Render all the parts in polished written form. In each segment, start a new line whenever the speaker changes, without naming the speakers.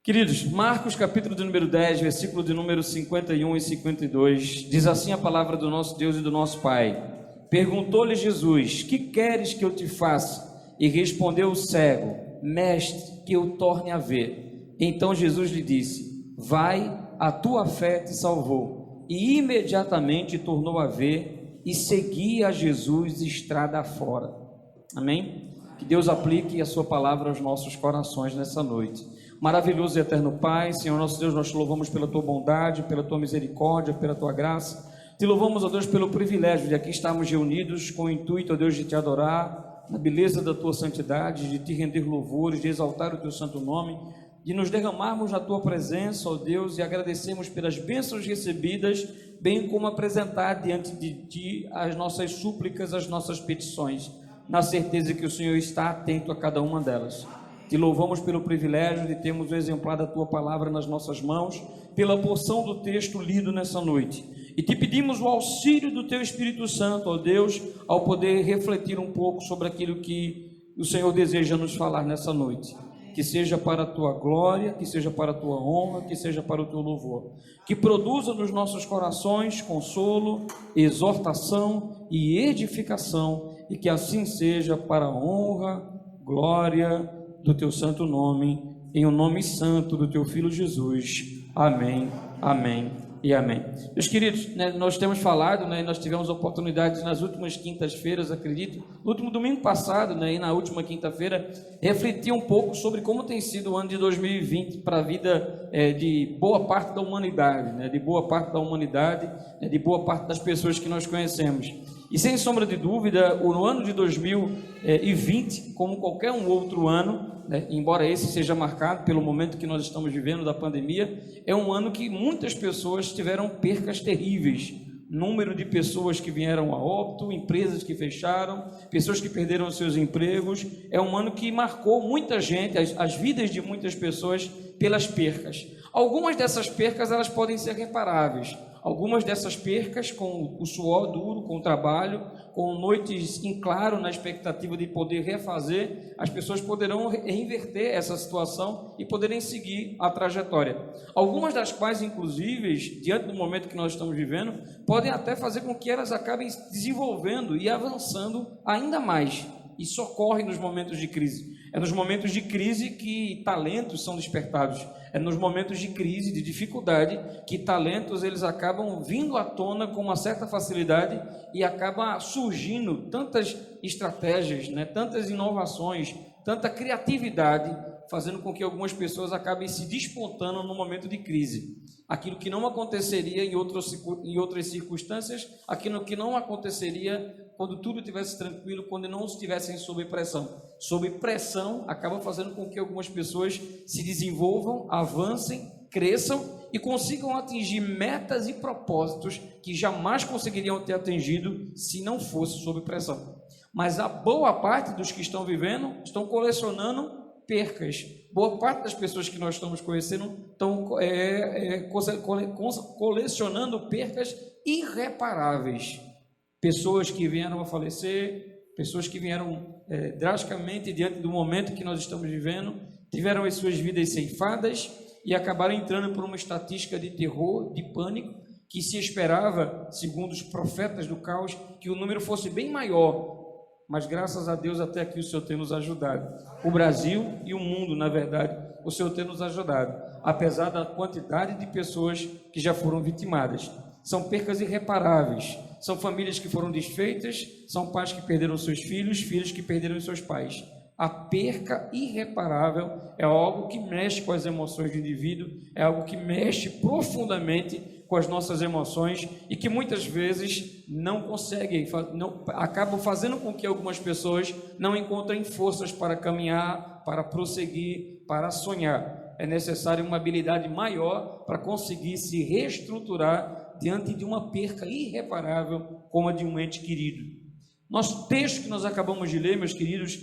Queridos, Marcos capítulo de número 10, versículo de número 51 e 52, diz assim a palavra do nosso Deus e do nosso Pai. Perguntou-lhe Jesus: que queres que eu te faça? E respondeu o cego: mestre, que eu torne a ver. Então Jesus lhe disse: vai, a tua fé te salvou. E imediatamente tornou a ver e seguia a Jesus estrada afora. Amém? Que Deus aplique a sua palavra aos nossos corações nessa noite. Maravilhoso e eterno Pai, Senhor nosso Deus, nós te louvamos pela tua bondade, pela tua misericórdia, pela tua graça. Te louvamos, ó Deus, pelo privilégio de aqui estarmos reunidos com o intuito, ó Deus, de te adorar, na beleza da tua santidade, de te render louvores, de exaltar o teu santo nome, de nos derramarmos na tua presença, ó Deus, e agradecermos pelas bênçãos recebidas, bem como apresentar diante de ti as nossas súplicas, as nossas petições, na certeza que o Senhor está atento a cada uma delas. Te louvamos pelo privilégio de termos o exemplar da tua palavra nas nossas mãos, pela porção do texto lido nessa noite. E te pedimos o auxílio do teu Espírito Santo, ó Deus, ao poder refletir um pouco sobre aquilo que o Senhor deseja nos falar nessa noite. Que seja para a tua glória, que seja para a tua honra, que seja para o teu louvor. Que produza nos nossos corações consolo, exortação e edificação, e que assim seja para a honra, glória do teu santo nome, em o nome santo do teu Filho Jesus. Amém, amém e amém. Meus queridos, nós temos falado, nós tivemos oportunidades nas últimas quintas-feiras, acredito, no último domingo passado, e na última quinta-feira, refletir um pouco sobre como tem sido o ano de 2020 para a vida de boa parte da humanidade, de boa parte da humanidade, de boa parte das pessoas que nós conhecemos. E sem sombra de dúvida, o ano de 2020, como qualquer um outro ano, embora esse seja marcado pelo momento que nós estamos vivendo da pandemia, é um ano que muitas pessoas tiveram percas terríveis. Número de pessoas que vieram a óbito, empresas que fecharam, pessoas que perderam seus empregos. É um ano que marcou muita gente, as vidas de muitas pessoas pelas percas. Algumas dessas percas elas podem ser reparáveis. Algumas dessas percas, com o suor duro, com o trabalho, com noites em claro na expectativa de poder refazer, as pessoas poderão reinverter essa situação e poderem seguir a trajetória. Algumas das quais, inclusive, diante do momento que nós estamos vivendo, podem até fazer com que elas acabem desenvolvendo e avançando ainda mais. Isso ocorre nos momentos de crise. É nos momentos de crise que talentos são despertados. É nos momentos de crise, de dificuldade, que talentos eles acabam vindo à tona com uma certa facilidade e acaba surgindo tantas estratégias, tantas inovações, tanta criatividade, fazendo com que algumas pessoas acabem se despontando no momento de crise. Aquilo que não aconteceria em outras circunstâncias, aquilo que não aconteceria quando tudo estivesse tranquilo, quando não estivessem sob pressão. Sob pressão, acaba fazendo com que algumas pessoas se desenvolvam, avancem, cresçam e consigam atingir metas e propósitos que jamais conseguiriam ter atingido se não fosse sob pressão. Mas a boa parte dos que estão vivendo estão colecionando percas. Boa parte das pessoas que nós estamos conhecendo estão colecionando percas irreparáveis. Pessoas que vieram a falecer, pessoas que vieram drasticamente diante do momento que nós estamos vivendo, tiveram as suas vidas ceifadas e acabaram entrando por uma estatística de terror, de pânico, que se esperava, segundo os profetas do caos, que o número fosse bem maior. Mas graças a Deus até aqui o Senhor tem nos ajudado. O Brasil e o mundo, na verdade, o Senhor tem nos ajudado, apesar da quantidade de pessoas que já foram vitimadas. São percas irreparáveis, são famílias que foram desfeitas, são pais que perderam seus filhos, filhos que perderam seus pais. A perca irreparável é algo que mexe com as emoções do indivíduo, é algo que mexe profundamente com as nossas emoções e que muitas vezes não conseguem, acabam fazendo com que algumas pessoas não encontrem forças para caminhar, para prosseguir, para sonhar. É necessário uma habilidade maior para conseguir se reestruturar diante de uma perca irreparável como a de um ente querido. Nosso texto que nós acabamos de ler, meus queridos,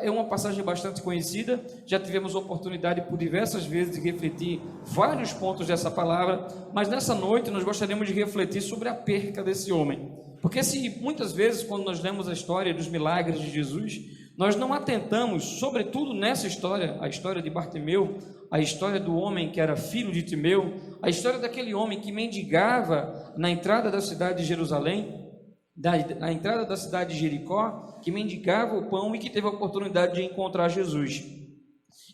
é uma passagem bastante conhecida. Já tivemos oportunidade por diversas vezes de refletir vários pontos dessa palavra, mas nessa noite nós gostaríamos de refletir sobre a perca desse homem. Porque se muitas vezes, quando nós lemos a história dos milagres de Jesus, Nós não atentamos, sobretudo nessa história, a história de Bartimeu, a história do homem que era filho de Timeu, a história daquele homem que mendigava na entrada da cidade de Jerusalém, na entrada da cidade de Jericó, que mendigava o pão e que teve a oportunidade de encontrar Jesus.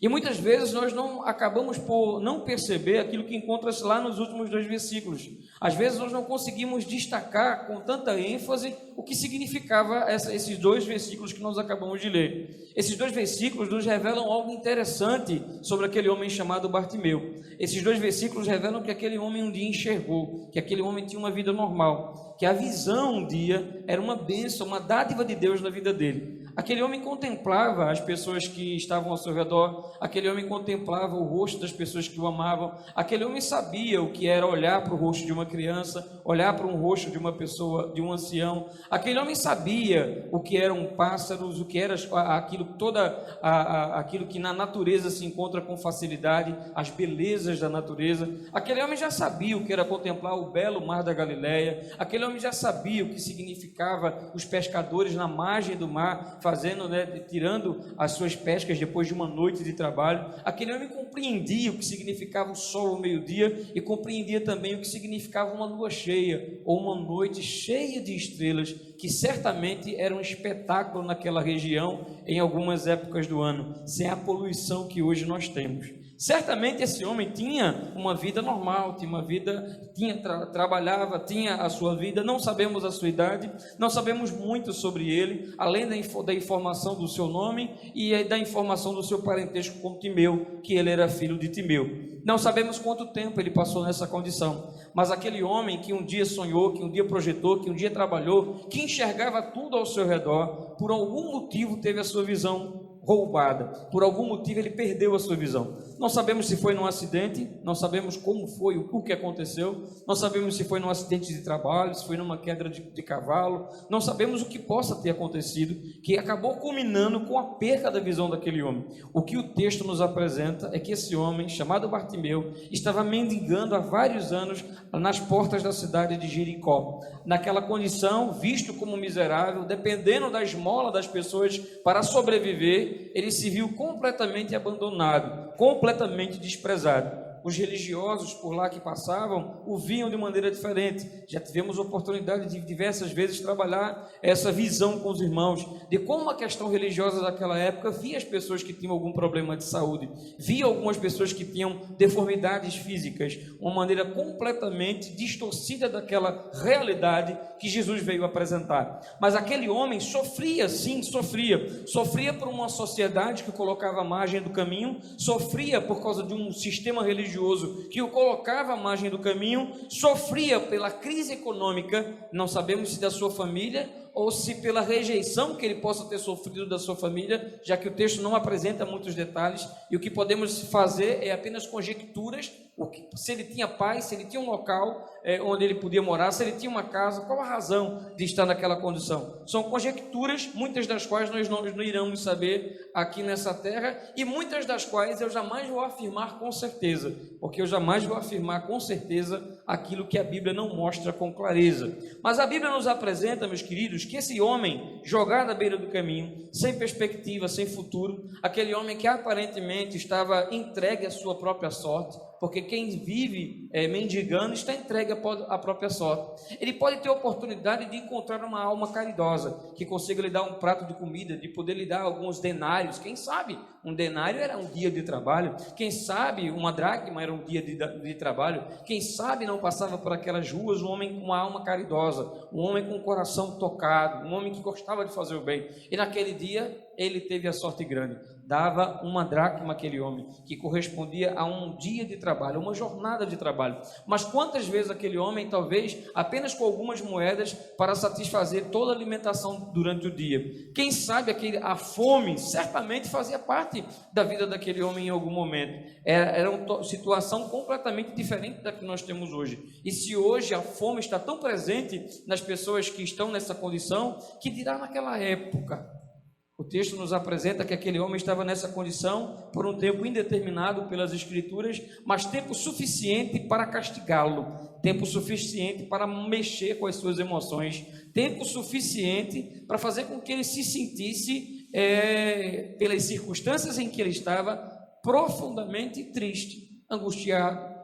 E muitas vezes nós não acabamos por não perceber aquilo que encontra-se lá nos últimos 2 versículos. Às vezes nós não conseguimos destacar com tanta ênfase o que significava esses 2 versículos que nós acabamos de ler. Esses 2 versículos nos revelam algo interessante sobre aquele homem chamado Bartimeu. Esses 2 versículos revelam que aquele homem um dia enxergou, que aquele homem tinha uma vida normal, que a visão um dia era uma bênção, uma dádiva de Deus na vida dele. Aquele homem contemplava as pessoas que estavam ao seu redor, aquele homem contemplava o rosto das pessoas que o amavam, aquele homem sabia o que era olhar para o rosto de uma criança, olhar para um rosto de uma pessoa, de um ancião, aquele homem sabia o que eram pássaros, o que era aquilo que na natureza se encontra com facilidade, as belezas da natureza. Aquele homem já sabia o que era contemplar o belo mar da Galileia, aquele homem já sabia o que significava os pescadores na margem do mar, tirando as suas pescas depois de uma noite de trabalho. Aquele homem compreendia o que significava o sol ao meio-dia e compreendia também o que significava uma lua cheia ou uma noite cheia de estrelas, que certamente era um espetáculo naquela região em algumas épocas do ano, sem a poluição que hoje nós temos. Certamente esse homem tinha uma vida normal, trabalhava, tinha a sua vida, não sabemos a sua idade, não sabemos muito sobre ele, além da informação do seu nome e da informação do seu parentesco com Timeu, que ele era filho de Timeu. Não sabemos quanto tempo ele passou nessa condição, mas aquele homem que um dia sonhou, que um dia projetou, que um dia trabalhou, que enxergava tudo ao seu redor, por algum motivo teve a sua visão roubada, por algum motivo ele perdeu a sua visão. Não sabemos se foi num acidente, não sabemos como foi, o que aconteceu, não sabemos se foi num acidente de trabalho, se foi numa queda de cavalo, não sabemos o que possa ter acontecido, que acabou culminando com a perda da visão daquele homem. O que o texto nos apresenta é que esse homem, chamado Bartimeu, estava mendigando há vários anos nas portas da cidade de Jericó. Naquela condição, visto como miserável, dependendo da esmola das pessoas para sobreviver, ele se viu completamente abandonado, completamente desprezado. Os religiosos por lá que passavam o viam de maneira diferente. Já tivemos oportunidade de diversas vezes trabalhar essa visão com os irmãos, de como a questão religiosa daquela época via as pessoas que tinham algum problema de saúde, via algumas pessoas que tinham deformidades físicas, uma maneira completamente distorcida daquela realidade que Jesus veio apresentar. Mas aquele homem sofria, sim, sofria por uma sociedade que o colocava à margem do caminho, sofria por causa de um sistema religioso que o colocava à margem do caminho, sofria pela crise econômica, não sabemos se da sua família ou se pela rejeição que ele possa ter sofrido da sua família, já que o texto não apresenta muitos detalhes, e o que podemos fazer é apenas conjecturas, se ele tinha pai, se ele tinha um local onde ele podia morar, se ele tinha uma casa, qual a razão de estar naquela condição. São conjecturas, muitas das quais nós não iremos saber aqui nessa terra, e muitas das quais eu jamais vou afirmar com certeza, porque eu jamais vou afirmar com certeza aquilo que a Bíblia não mostra com clareza. Mas a Bíblia nos apresenta, meus queridos, que esse homem jogado à beira do caminho, sem perspectiva, sem futuro, aquele homem que aparentemente estava entregue à sua própria sorte, porque quem vive mendigando está entregue à própria sorte. Ele pode ter a oportunidade de encontrar uma alma caridosa, que consiga lhe dar um prato de comida, de poder lhe dar alguns denários. Quem sabe um denário era um dia de trabalho, quem sabe uma dracma era um dia de trabalho, quem sabe não passava por aquelas ruas um homem com uma alma caridosa, um homem com o coração tocado, um homem que gostava de fazer o bem. E naquele dia ele teve a sorte grande, dava uma dracma àquele homem, que correspondia a um dia de trabalho, uma jornada de trabalho. Mas quantas vezes aquele homem, talvez apenas com algumas moedas, para satisfazer toda a alimentação durante o dia? Quem sabe a fome certamente fazia parte da vida daquele homem em algum momento. Era uma situação completamente diferente da que nós temos hoje. E se hoje a fome está tão presente nas pessoas que estão nessa condição, que dirá naquela época? O texto nos apresenta que aquele homem estava nessa condição por um tempo indeterminado pelas Escrituras, mas tempo suficiente para castigá-lo, tempo suficiente para mexer com as suas emoções, tempo suficiente para fazer com que ele se sentisse pelas circunstâncias em que ele estava, profundamente triste, angustiado,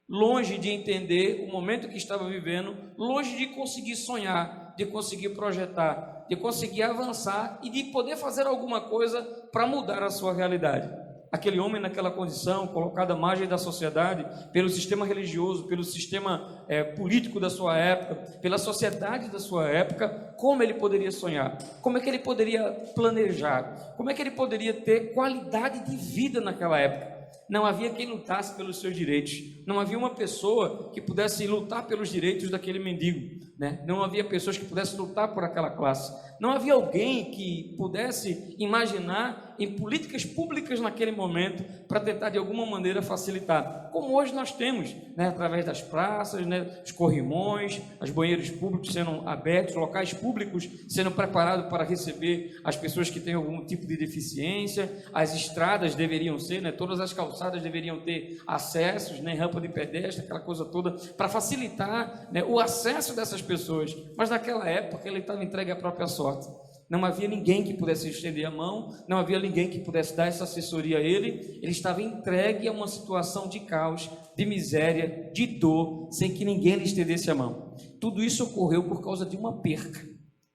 longe de entender o momento que estava vivendo, longe de conseguir sonhar, de conseguir projetar, de conseguir avançar e de poder fazer alguma coisa para mudar a sua realidade. Aquele homem naquela condição, colocado à margem da sociedade, pelo sistema religioso, pelo sistema político da sua época, pela sociedade da sua época, como ele poderia sonhar? Como é que ele poderia planejar? Como é que ele poderia ter qualidade de vida naquela época? Não havia quem lutasse pelos seus direitos, não havia uma pessoa que pudesse lutar pelos direitos daquele mendigo, né? Não havia pessoas que pudessem lutar por aquela classe, não havia alguém que pudesse imaginar em políticas públicas naquele momento para tentar de alguma maneira facilitar, como hoje nós temos, né? Através das praças, né? Os corrimões, os banheiros públicos sendo abertos, locais públicos sendo preparados para receber as pessoas que têm algum tipo de deficiência, as estradas deveriam ser, né? Todas as calçadas deveriam ter acessos, né? Rampa de pedestre, aquela coisa toda, para facilitar, né? O acesso dessas pessoas, mas naquela época ele estava entregue à própria sorte. Não havia ninguém que pudesse estender a mão, não havia ninguém que pudesse dar essa assessoria a ele. Ele estava entregue a uma situação de caos, de miséria, de dor, sem que ninguém lhe estendesse a mão. Tudo isso ocorreu por causa de uma perca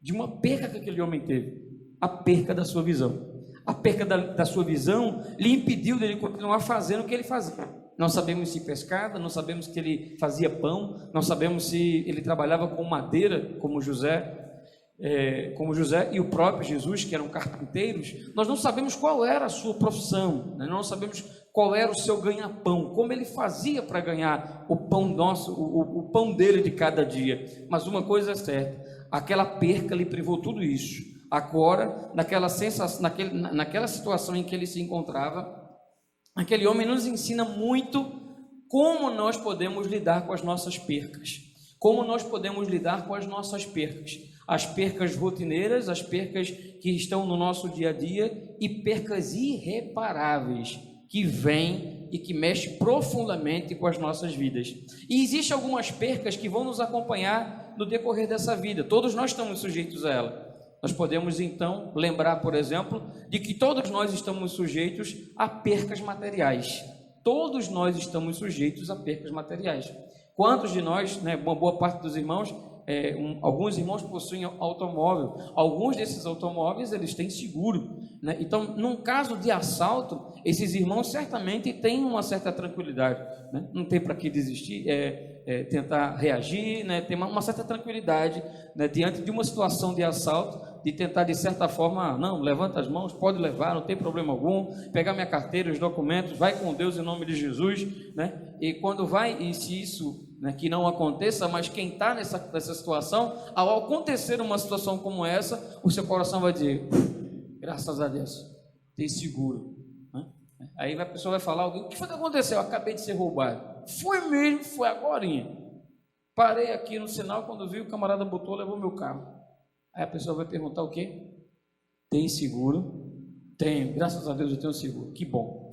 que aquele homem teve, a perca da sua visão. A perca da sua visão lhe impediu dele continuar fazendo o que ele fazia. Não sabemos se pescava, não sabemos que ele fazia pão, não sabemos se ele trabalhava com madeira, como José e o próprio Jesus, que eram carpinteiros. Nós não sabemos qual era a sua profissão, né? Nós não sabemos qual era o seu ganha-pão, como ele fazia para ganhar o pão nosso, o pão dele de cada dia. Mas uma coisa é certa, aquela perca lhe privou tudo isso. Agora, naquela situação em que ele se encontrava, aquele homem nos ensina muito como nós podemos lidar com as nossas percas, como nós podemos lidar com as nossas percas, as percas rotineiras, as percas que estão no nosso dia a dia e percas irreparáveis que vêm e que mexem profundamente com as nossas vidas. E existem algumas percas que vão nos acompanhar no decorrer dessa vida, todos nós estamos sujeitos a ela. Nós podemos então lembrar, por exemplo, de que todos nós estamos sujeitos a percas materiais. Todos nós estamos sujeitos a percas materiais. Quantos de nós, né, uma boa parte dos irmãos, alguns irmãos possuem automóvel, alguns desses automóveis eles têm seguro, né? Então, num caso de assalto, esses irmãos certamente têm uma certa tranquilidade, né? Não tem para que desistir, tentar reagir, né? Tem uma certa tranquilidade, né, diante de uma situação de assalto, de tentar de certa forma, não, levanta as mãos, pode levar, não tem problema algum, pegar minha carteira, os documentos, vai com Deus em nome de Jesus, né? E quando vai, e se isso, né, que não aconteça, mas quem está nessa situação, ao acontecer uma situação como essa, o seu coração vai dizer, graças a Deus, tem seguro, né? Aí a pessoa vai falar, o que foi que aconteceu? Eu acabei de ser roubado. Foi mesmo, foi agorinha. Parei aqui no sinal, quando vi o camarada botou, levou meu carro. Aí a pessoa vai perguntar o quê? Tem seguro? Tenho, graças a Deus eu tenho seguro, que bom.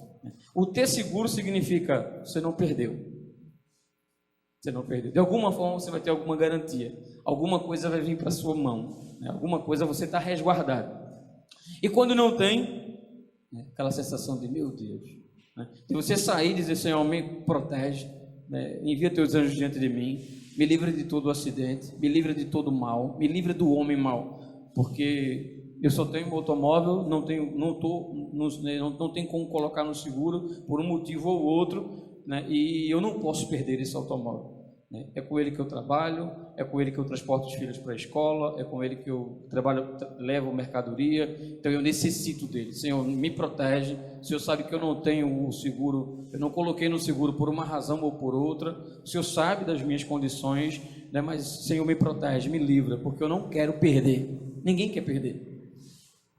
O ter seguro significa, você não perdeu. Você não perdeu. De alguma forma você vai ter alguma garantia. Alguma coisa vai vir para a sua mão, né? Alguma coisa você está resguardado. E quando não tem, né, aquela sensação de, meu Deus, né? De você sair e dizer, Senhor, me protege, né? Envia teus anjos diante de mim, me livra de todo acidente, me livra de todo mal, me livra do homem mau, porque eu só tenho um automóvel, não tenho como colocar no seguro por um motivo ou outro, né? E eu não posso perder esse automóvel, né? É com ele que eu trabalho, é com ele que eu transporto os filhos para a escola, é com ele que eu levo mercadoria, então eu necessito dele. Senhor, me protege. O Senhor sabe que eu não tenho o seguro, eu não coloquei no seguro por uma razão ou por outra, o Senhor sabe das minhas condições, né? Mas Senhor, me protege, me livra, porque eu não quero perder. Ninguém quer perder.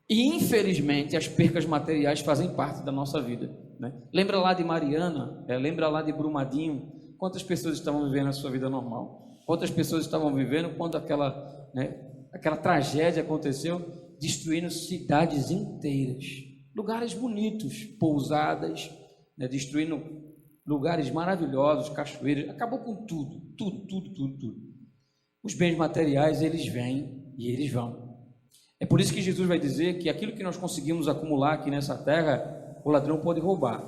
E infelizmente as percas materiais fazem parte da nossa vida, né? Lembra lá de Mariana, lembra lá de Brumadinho, quantas pessoas estavam vivendo a sua vida normal, quantas pessoas estavam vivendo quando aquela tragédia aconteceu, destruindo cidades inteiras, lugares bonitos, pousadas, né? Destruindo lugares maravilhosos, cachoeiras, acabou com tudo. Os bens materiais eles vêm e eles vão. É por isso que Jesus vai dizer que aquilo que nós conseguimos acumular aqui nessa terra, o ladrão pode roubar,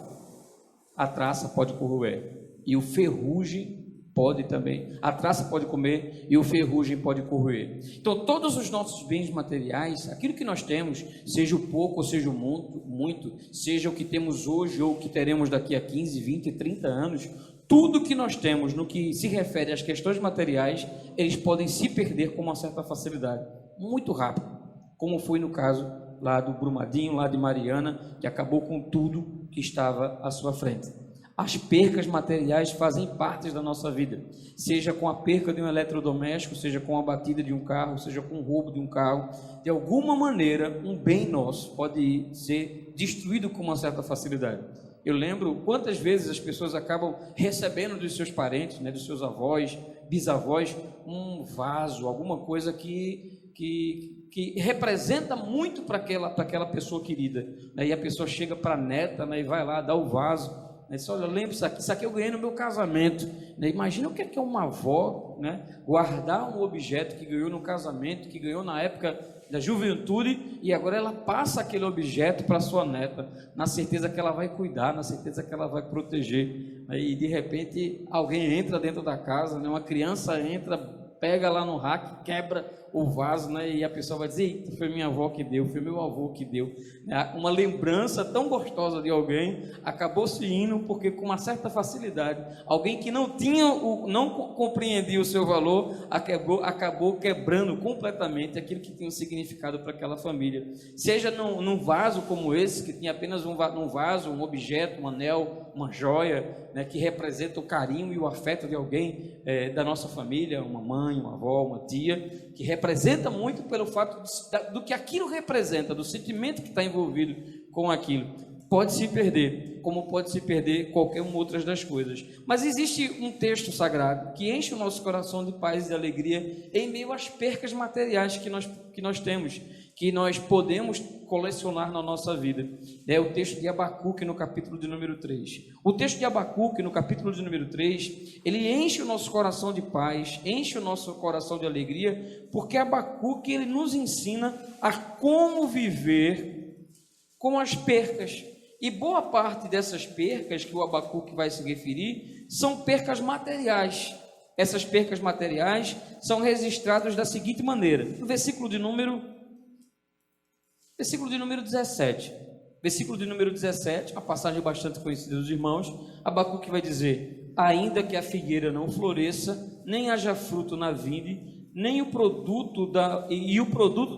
a traça pode corroer, e o ferrugem pode também, a traça pode comer e o ferrugem pode corroer. Então todos os nossos bens materiais, aquilo que nós temos, seja o pouco ou seja o muito, seja o que temos hoje ou o que teremos daqui a 15, 20, 30 anos, tudo que nós temos no que se refere às questões materiais, eles podem se perder com uma certa facilidade, muito rápido, como foi no caso lá do Brumadinho, lá de Mariana, que acabou com tudo que estava à sua frente. As percas materiais fazem parte da nossa vida, seja com a perca de um eletrodoméstico, seja com a batida de um carro, seja com o roubo de um carro. De alguma maneira, um bem nosso pode ser destruído com uma certa facilidade. Eu lembro quantas vezes as pessoas acabam recebendo dos seus parentes, né, dos seus avós, bisavós, um vaso, alguma coisa que representa muito para aquela pessoa querida, né? E a pessoa chega para a neta, né, e vai lá, dá o vaso. Diz, olha, lembra isso aqui eu ganhei no meu casamento, né? Imagina o que é uma avó, né, guardar um objeto que ganhou no casamento, que ganhou na época da juventude, e agora ela passa aquele objeto para sua neta, na certeza que ela vai cuidar, na certeza que ela vai proteger, né? E de repente alguém entra dentro da casa, né? Uma criança entra, pega lá no rack, quebra o vaso, né? E a pessoa vai dizer, eita, foi minha avó que deu, foi meu avô que deu. Uma lembrança tão gostosa de alguém acabou se indo, porque com uma certa facilidade, alguém que não compreendia o seu valor, acabou quebrando completamente aquilo que tinha um significado para aquela família. Seja num vaso como esse, que tinha apenas um vaso, um objeto, um anel, uma joia, né, que representa o carinho e o afeto de alguém da nossa família, uma mãe, uma avó, uma tia, que representa muito pelo fato do que aquilo representa, do sentimento que está envolvido com aquilo. Pode se perder, como pode se perder qualquer uma outras das coisas. Mas existe um texto sagrado que enche o nosso coração de paz e alegria em meio às percas materiais que nós temos, que nós podemos colecionar na nossa vida. É o texto de Abacuque no capítulo de número 3. O texto de Abacuque no capítulo de número 3, ele enche o nosso coração de paz, enche o nosso coração de alegria, porque Abacuque ele nos ensina a como viver com as percas. E boa parte dessas percas que o Abacuque vai se referir são percas materiais. Essas percas materiais são registradas da seguinte maneira: no versículo de número 17. Versículo de número 17, uma passagem bastante conhecida dos irmãos. Abacuque vai dizer: ainda que a figueira não floresça, nem haja fruto na vide, nem o produto da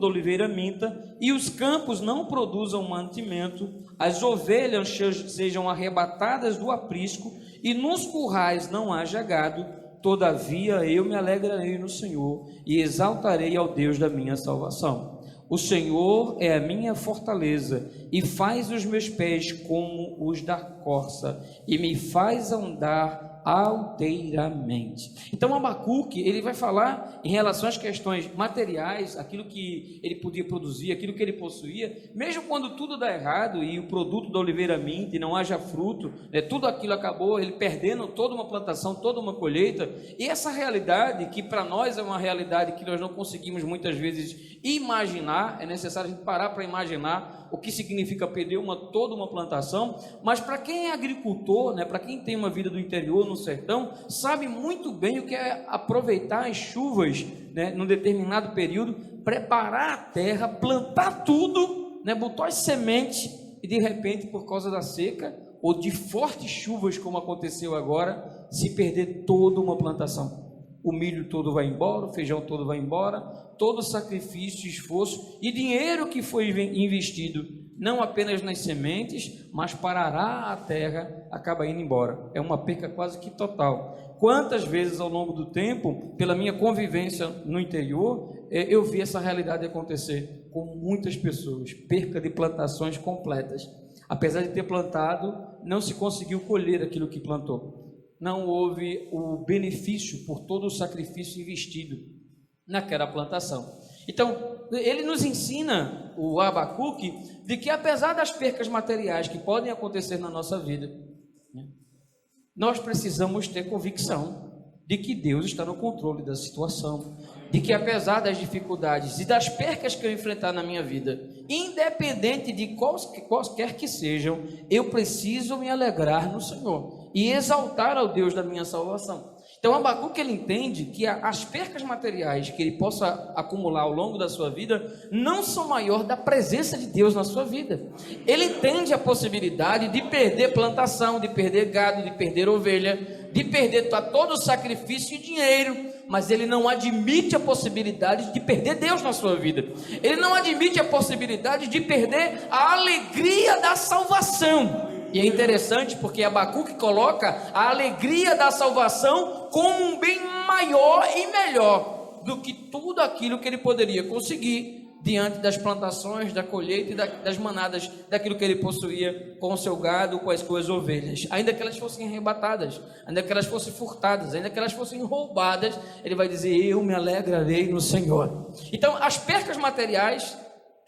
oliveira minta, e os campos não produzam mantimento, as ovelhas sejam arrebatadas do aprisco, e nos currais não haja gado, todavia eu me alegrarei no Senhor, e exaltarei ao Deus da minha salvação. O Senhor é a minha fortaleza, e faz os meus pés como os da corça, e me faz andar alteiramente. Então Abacuque, ele vai falar em relação às questões materiais, aquilo que ele podia produzir, aquilo que ele possuía, mesmo quando tudo dá errado e o produto da oliveira minta e não haja fruto, tudo aquilo acabou, ele perdendo toda uma plantação, toda uma colheita. E essa realidade, que para nós é uma realidade que nós não conseguimos muitas vezes imaginar, é necessário a gente parar para imaginar o que significa perder toda uma plantação, mas para quem é agricultor, para quem tem uma vida do interior, no sertão, sabe muito bem o que é aproveitar as chuvas, num determinado período, preparar a terra, plantar tudo, botar as sementes, e de repente, por causa da seca, ou de fortes chuvas, como aconteceu agora, se perder toda uma plantação. O milho todo vai embora, o feijão todo vai embora, todo sacrifício, esforço e dinheiro que foi investido, não apenas nas sementes, mas para arar a terra, acaba indo embora. É uma perca quase que total. Quantas vezes ao longo do tempo, pela minha convivência no interior, eu vi essa realidade acontecer com muitas pessoas, perca de plantações completas. Apesar de ter plantado, não se conseguiu colher aquilo que plantou. Não houve o benefício por todo o sacrifício investido naquela plantação. Então, ele nos ensina, o Abacuque, de que apesar das percas materiais que podem acontecer na nossa vida, nós precisamos ter convicção de que Deus está no controle da situação, de que apesar das dificuldades e das percas que eu enfrentar na minha vida, independente de quaisquer que sejam, eu preciso me alegrar no Senhor e exaltar ao Deus da minha salvação. Então Abacuque, ele entende que as percas materiais que ele possa acumular ao longo da sua vida não são maior da presença de Deus na sua vida. Ele entende a possibilidade de perder plantação, de perder gado, de perder ovelha, de perder todo o sacrifício e dinheiro, mas ele não admite a possibilidade de perder Deus na sua vida. Ele não admite a possibilidade de perder a alegria da salvação. E é interessante porque Abacuque coloca a alegria da salvação como um bem maior e melhor do que tudo aquilo que ele poderia conseguir diante das plantações, da colheita e das manadas, daquilo que ele possuía com o seu gado, com as suas ovelhas. Ainda que elas fossem arrebatadas, ainda que elas fossem furtadas, ainda que elas fossem roubadas, ele vai dizer: eu me alegrarei no Senhor. Então, as percas materiais,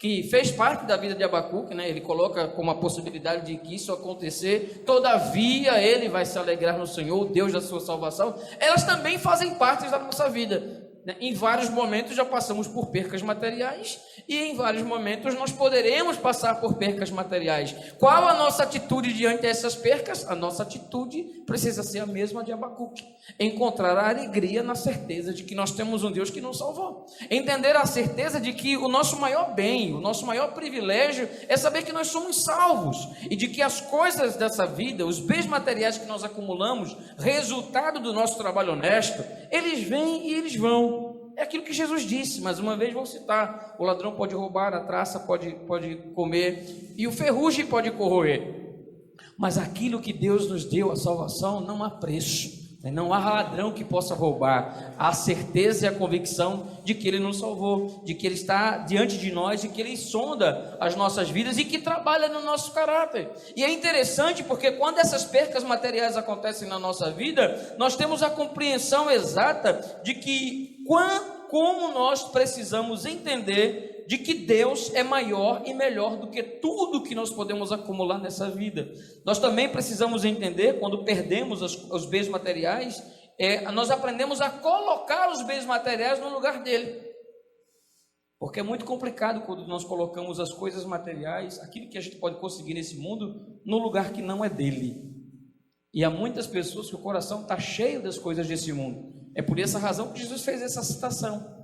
que fez parte da vida de Abacuque, né? Ele coloca como a possibilidade de que isso acontecer, todavia ele vai se alegrar no Senhor, o Deus da sua salvação, elas também fazem parte da nossa vida. Em vários momentos já passamos por percas materiais e em vários momentos nós poderemos passar por percas materiais. Qual a nossa atitude diante dessas percas? A nossa atitude precisa ser a mesma de Abacuque: encontrar a alegria na certeza de que nós temos um Deus que nos salvou, entender a certeza de que o nosso maior bem, o nosso maior privilégio é saber que nós somos salvos e de que as coisas dessa vida, os bens materiais que nós acumulamos, resultado do nosso trabalho honesto, eles vêm e eles vão. É aquilo que Jesus disse, mais uma vez vou citar: o ladrão pode roubar, a traça pode comer e o ferrugem pode corroer, mas aquilo que Deus nos deu, a salvação, não há preço. Não há ladrão que possa roubar. Há certeza e a convicção de que Ele nos salvou, de que Ele está diante de nós, de que Ele sonda as nossas vidas e que trabalha no nosso caráter. E é interessante porque quando essas percas materiais acontecem na nossa vida, nós temos a compreensão exata de que como nós precisamos entender de que Deus é maior e melhor do que tudo que nós podemos acumular nessa vida. Nós também precisamos entender, quando perdemos os bens materiais, nós aprendemos a colocar os bens materiais no lugar dele. Porque é muito complicado quando nós colocamos as coisas materiais, aquilo que a gente pode conseguir nesse mundo, no lugar que não é dele. E há muitas pessoas que o coração está cheio das coisas desse mundo. É por essa razão que Jesus fez essa citação.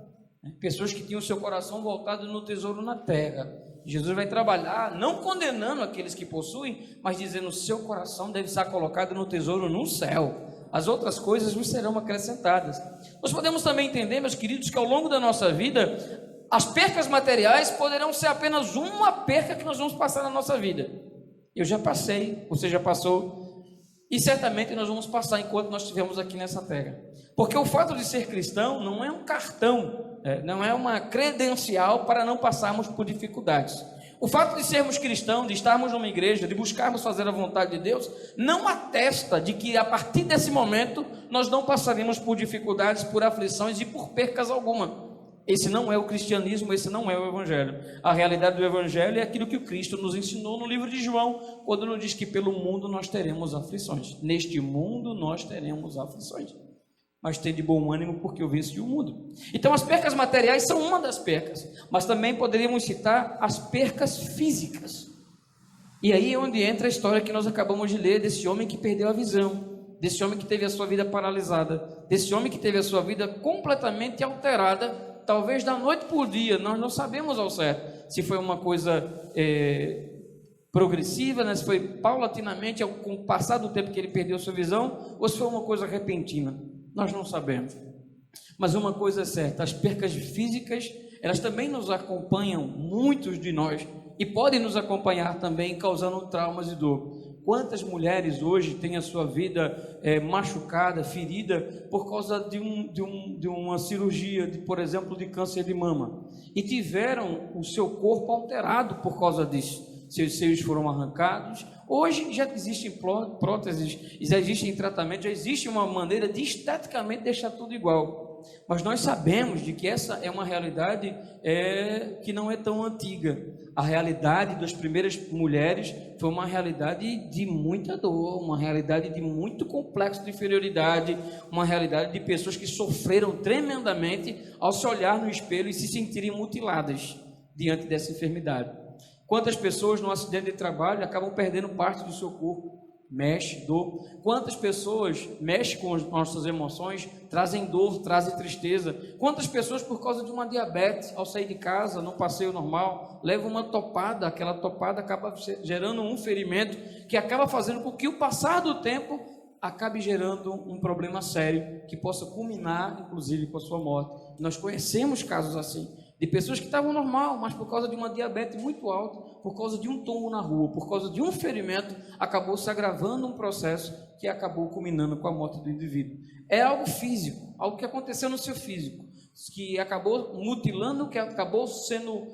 Pessoas que tinham o seu coração voltado no tesouro na terra. Jesus vai trabalhar, não condenando aqueles que possuem, mas dizendo: o seu coração deve estar colocado no tesouro no céu. As outras coisas vos serão acrescentadas. Nós podemos também entender, meus queridos, que ao longo da nossa vida, as percas materiais poderão ser apenas uma perca que nós vamos passar na nossa vida. Eu já passei, você já passou, e certamente nós vamos passar enquanto nós estivermos aqui nessa terra. Porque o fato de ser cristão não é um cartão, não é uma credencial para não passarmos por dificuldades. O fato de sermos cristãos, de estarmos numa igreja, de buscarmos fazer a vontade de Deus, não atesta de que a partir desse momento nós não passaremos por dificuldades, por aflições e por percas alguma. Esse não é o cristianismo, esse não é o evangelho. A realidade do evangelho é aquilo que o Cristo nos ensinou no livro de João, quando nos diz que pelo mundo nós teremos aflições. Neste mundo nós teremos aflições, mas tem de bom ânimo porque eu venci o mundo. Então as percas materiais são uma das percas, mas também poderíamos citar as percas físicas. E aí é onde entra a história que nós acabamos de ler desse homem que perdeu a visão, desse homem que teve a sua vida paralisada, desse homem que teve a sua vida completamente alterada, talvez da noite por dia. Nós não sabemos ao certo se foi uma coisa progressiva, né? Se foi paulatinamente com o passar do tempo que ele perdeu sua visão, ou se foi uma coisa repentina. Nós não sabemos, mas uma coisa é certa: as percas físicas, elas também nos acompanham, muitos de nós, e podem nos acompanhar também, causando traumas e dor. Quantas mulheres hoje têm a sua vida machucada, ferida, por causa de uma cirurgia, por exemplo, de câncer de mama, e tiveram o seu corpo alterado por causa disso. Seus seios foram arrancados. Hoje já existem próteses, já existem tratamentos, já existe uma maneira de esteticamente deixar tudo igual. Mas nós sabemos de que essa é uma realidade que não é tão antiga. a realidade das primeiras mulheres foi uma realidade de muita dor, uma realidade de muito complexo de inferioridade, uma realidade de pessoas que sofreram tremendamente ao se olhar no espelho e se sentirem mutiladas diante dessa enfermidade. Quantas pessoas no acidente de trabalho acabam perdendo parte do seu corpo? Mexe, dor. Quantas pessoas mexem com as nossas emoções, trazem dor, trazem tristeza. Quantas pessoas, por causa de uma diabetes, ao sair de casa, num passeio normal, levam uma topada, aquela topada acaba gerando um ferimento que acaba fazendo com que o passar do tempo acabe gerando um problema sério, que possa culminar, inclusive, com a sua morte. Nós conhecemos casos assim, de pessoas que estavam normal, mas por causa de uma diabetes muito alta, por causa de um tombo na rua, por causa de um ferimento, acabou se agravando um processo que acabou culminando com a morte do indivíduo. É algo físico, algo que aconteceu no seu físico, que acabou mutilando, que acabou sendo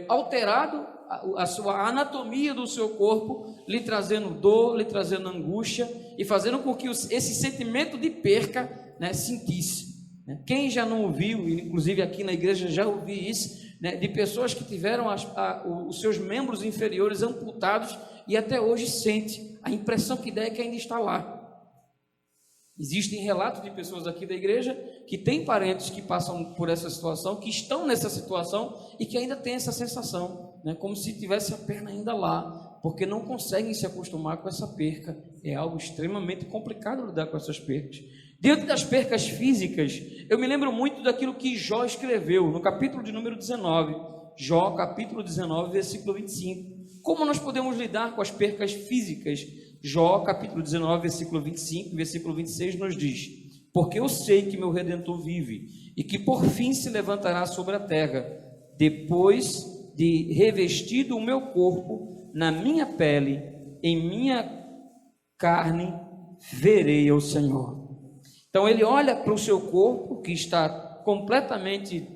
alterado a sua anatomia do seu corpo, lhe trazendo dor, lhe trazendo angústia e fazendo com que esse sentimento de perca, né, sentisse. Quem já não ouviu, inclusive aqui na igreja já ouvi isso, né, de pessoas que tiveram os seus membros inferiores amputados e até hoje sente, a impressão que dá é que ainda está lá. Existem relatos de pessoas aqui da igreja que têm parentes que passam por essa situação, que estão nessa situação e que ainda têm essa sensação, né, como se tivesse a perna ainda lá, porque não conseguem se acostumar com essa perca. É algo extremamente complicado lidar com essas percas. Diante das percas físicas, eu me lembro muito daquilo que Jó escreveu no capítulo de número 19, Jó capítulo 19, versículo 25. Como nós podemos lidar com as percas físicas? Jó capítulo 19, versículo 25, versículo 26 nos diz: porque eu sei que meu Redentor vive e que por fim se levantará sobre a terra, depois de revestido o meu corpo, na minha pele, em minha carne, verei ao Senhor. Então ele olha para o seu corpo, que está completamente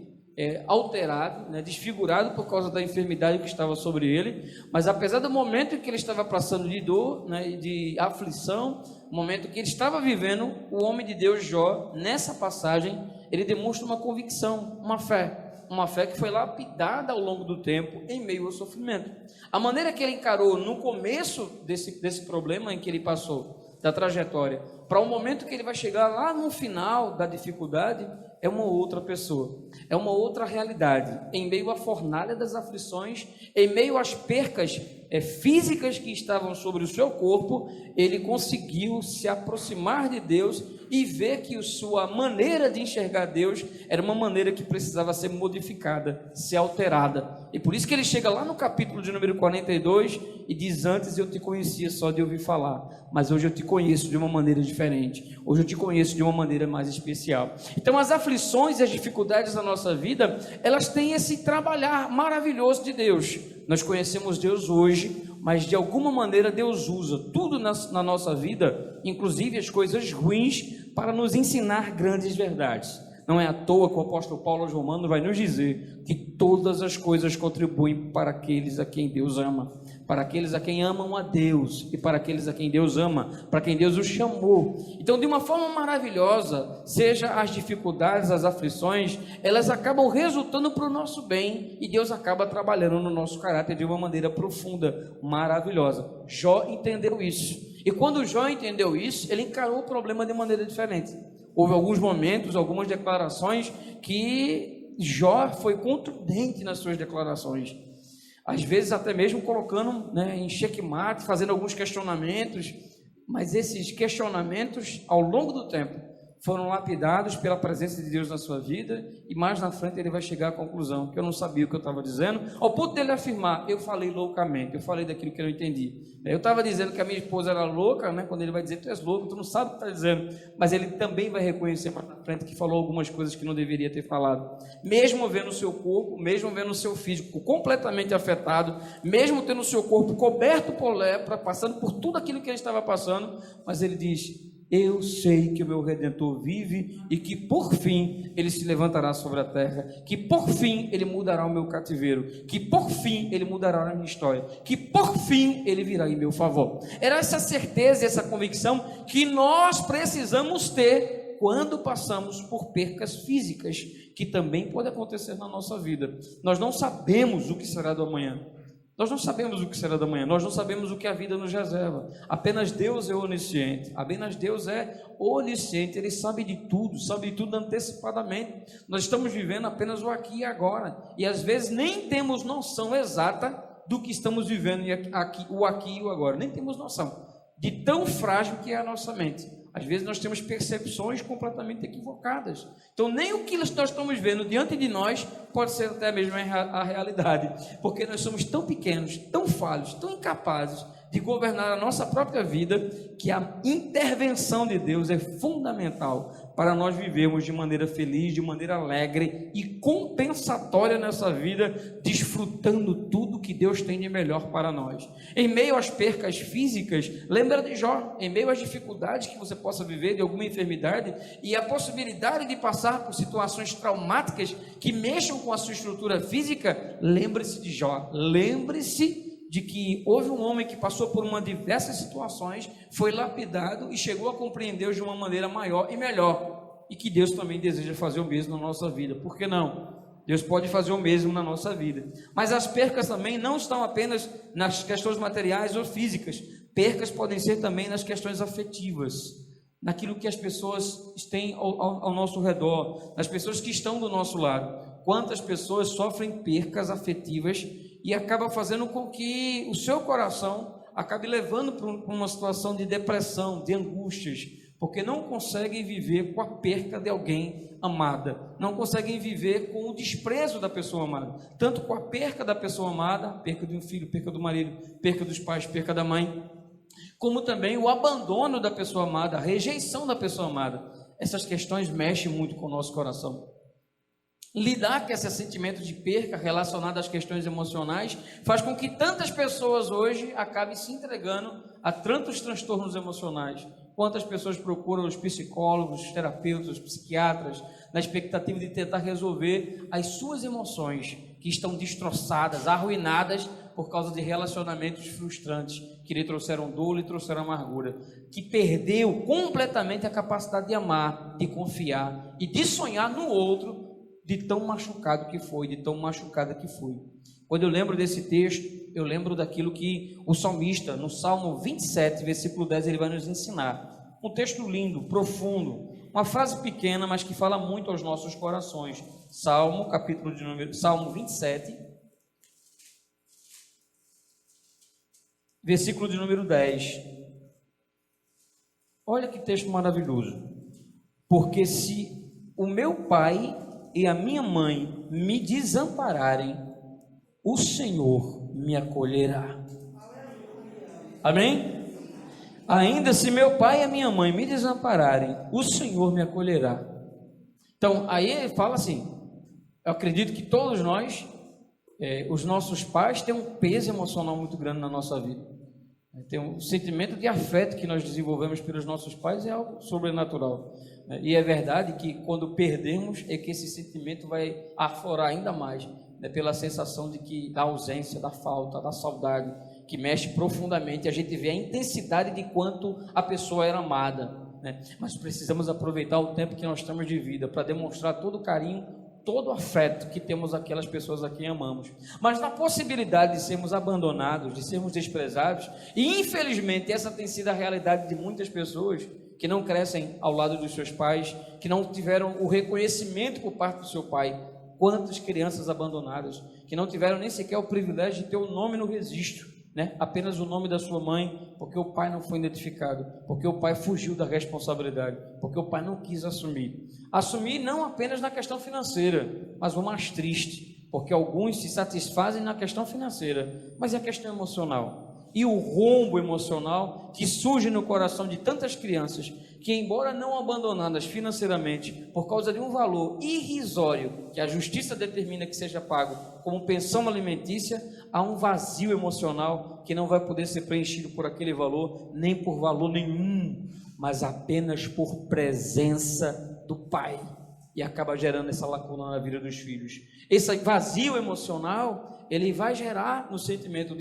alterado, né, desfigurado por causa da enfermidade que estava sobre ele, mas apesar do momento em que ele estava passando de dor, né, e de aflição, o momento que ele estava vivendo, o homem de Deus Jó, nessa passagem, ele demonstra uma convicção, uma fé que foi lapidada ao longo do tempo, em meio ao sofrimento. A maneira que ele encarou no começo desse problema em que ele passou, da trajetória, para o momento que ele vai chegar lá no final da dificuldade, é uma outra pessoa, é uma outra realidade. Em meio à fornalha das aflições, em meio às percas físicas que estavam sobre o seu corpo, ele conseguiu se aproximar de Deus e ver que a sua maneira de enxergar Deus era uma maneira que precisava ser modificada, ser alterada. E por isso que ele chega lá no capítulo de número 42 e diz: antes eu te conhecia só de ouvir falar, mas hoje eu te conheço de uma maneira diferente, hoje eu te conheço de uma maneira mais especial. Então as aflições e as dificuldades da nossa vida, elas têm esse trabalhar maravilhoso de Deus. Nós conhecemos Deus hoje, mas de alguma maneira Deus usa tudo na nossa vida, inclusive as coisas ruins, para nos ensinar grandes verdades. Não é à toa que o apóstolo Paulo aos Romanos vai nos dizer que todas as coisas contribuem para aqueles a quem Deus ama, para aqueles a quem amam a Deus e para aqueles a quem Deus ama, para quem Deus os chamou. Então, de uma forma maravilhosa, seja as dificuldades, as aflições, elas acabam resultando para o nosso bem e Deus acaba trabalhando no nosso caráter de uma maneira profunda, maravilhosa. Jó entendeu isso. E quando Jó entendeu isso, ele encarou o problema de maneira diferente. Houve alguns momentos, algumas declarações que Jó foi contundente nas suas declarações. Às vezes até mesmo colocando, né, em xeque-mate, fazendo alguns questionamentos, mas esses questionamentos, ao longo do tempo, foram lapidados pela presença de Deus na sua vida, e mais na frente ele vai chegar à conclusão que eu não sabia o que eu estava dizendo, ao ponto dele afirmar: eu falei loucamente, eu falei daquilo que eu não entendi. Eu estava dizendo que a minha esposa era louca, né? Quando ele vai dizer: tu és louco, tu não sabe o que está dizendo, mas ele também vai reconhecer mais na frente que falou algumas coisas que não deveria ter falado, mesmo vendo o seu corpo, mesmo vendo o seu físico completamente afetado, mesmo tendo o seu corpo coberto por lepra, passando por tudo aquilo que ele estava passando, mas ele diz: eu sei que o meu Redentor vive e que por fim ele se levantará sobre a terra, que por fim ele mudará o meu cativeiro, que por fim ele mudará a minha história, que por fim ele virá em meu favor. Era essa certeza e essa convicção que nós precisamos ter quando passamos por percas físicas, que também pode acontecer na nossa vida. Nós não sabemos o que será do amanhã. Nós não sabemos o que será da manhã, nós não sabemos o que a vida nos reserva. Apenas Deus é onisciente, apenas Deus é onisciente, Ele sabe de tudo antecipadamente. Nós estamos vivendo apenas o aqui e agora, e às vezes nem temos noção exata do que estamos vivendo, o aqui e o agora, nem temos noção de tão frágil que é a nossa mente. Às vezes nós temos percepções completamente equivocadas. Então nem o que nós estamos vendo diante de nós pode ser até mesmo a realidade, porque nós somos tão pequenos, tão falhos, tão incapazes de governar a nossa própria vida, que a intervenção de Deus é fundamental para nós vivermos de maneira feliz, de maneira alegre e compensatória nessa vida, desfrutando tudo que Deus tem de melhor para nós. Em meio às percas físicas, lembra de Jó, em meio às dificuldades que você possa viver de alguma enfermidade e a possibilidade de passar por situações traumáticas que mexam com a sua estrutura física, lembre-se de Jó, lembre-se de que houve um homem que passou por uma diversas situações, foi lapidado e chegou a compreender de uma maneira maior e melhor, e que Deus também deseja fazer o mesmo na nossa vida. Por que não? Deus pode fazer o mesmo na nossa vida. Mas as percas também não estão apenas nas questões materiais ou físicas. Percas podem ser também nas questões afetivas, naquilo que as pessoas têm ao nosso redor, nas pessoas que estão do nosso lado. Quantas pessoas sofrem percas afetivas e acaba fazendo com que o seu coração acabe levando para uma situação de depressão, de angústias, porque não conseguem viver com a perca de alguém amada, não conseguem viver com o desprezo da pessoa amada, tanto com a perca da pessoa amada, perca de um filho, perca do marido, perca dos pais, perca da mãe, como também o abandono da pessoa amada, a rejeição da pessoa amada. Essas questões mexem muito com o nosso coração. Lidar com esse sentimento de perca relacionado às questões emocionais faz com que tantas pessoas hoje acabem se entregando a tantos transtornos emocionais. Quantas pessoas procuram os psicólogos, os terapeutas, os psiquiatras, na expectativa de tentar resolver as suas emoções que estão destroçadas, arruinadas por causa de relacionamentos frustrantes que lhe trouxeram dor, lhe trouxeram amargura, que perdeu completamente a capacidade de amar, de confiar e de sonhar no outro, de tão machucado que foi, de tão machucada que foi. Quando eu lembro desse texto, eu lembro daquilo que o salmista, no Salmo 27, versículo 10, ele vai nos ensinar. Um texto lindo, profundo, uma frase pequena, mas que fala muito aos nossos corações. Salmo 27, versículo de número 10. Olha que texto maravilhoso. Porque se o meu pai e a minha mãe me desampararem, o Senhor me acolherá. Amém? Ainda se meu pai e a minha mãe me desampararem, o Senhor me acolherá. Então, aí ele fala assim, eu acredito que todos nós, os nossos pais têm um peso emocional muito grande na nossa vida. Tem um sentimento de afeto que nós desenvolvemos pelos nossos pais, é algo sobrenatural. E é verdade que quando perdemos, é que esse sentimento vai aflorar ainda mais, pela sensação da ausência, da falta, da saudade, que mexe profundamente. A gente vê a intensidade de quanto a pessoa era amada, Mas precisamos aproveitar o tempo que nós temos de vida para demonstrar todo o carinho, todo o afeto que temos aquelas pessoas a quem amamos. Mas na possibilidade de sermos abandonados, de sermos desprezados, e infelizmente essa tem sido a realidade de muitas pessoas que não crescem ao lado dos seus pais, que não tiveram o reconhecimento por parte do seu pai. Quantas crianças abandonadas, que não tiveram nem sequer o privilégio de ter o nome no registro, apenas o nome da sua mãe, porque o pai não foi identificado, porque o pai fugiu da responsabilidade, porque o pai não quis assumir não apenas na questão financeira, mas o mais triste, porque alguns se satisfazem na questão financeira, mas é a questão emocional, e o rombo emocional que surge no coração de tantas crianças, que embora não abandonadas financeiramente, por causa de um valor irrisório, que a justiça determina que seja pago como pensão alimentícia, há um vazio emocional que não vai poder ser preenchido por aquele valor, nem por valor nenhum, mas apenas por presença do pai, e acaba gerando essa lacuna na vida dos filhos. Esse vazio emocional, ele vai gerar no sentimento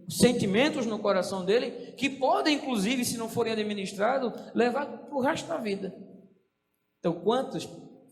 sentimentos no coração dele, que podem, inclusive, se não forem administrados, levar para o resto da vida. Então, quantas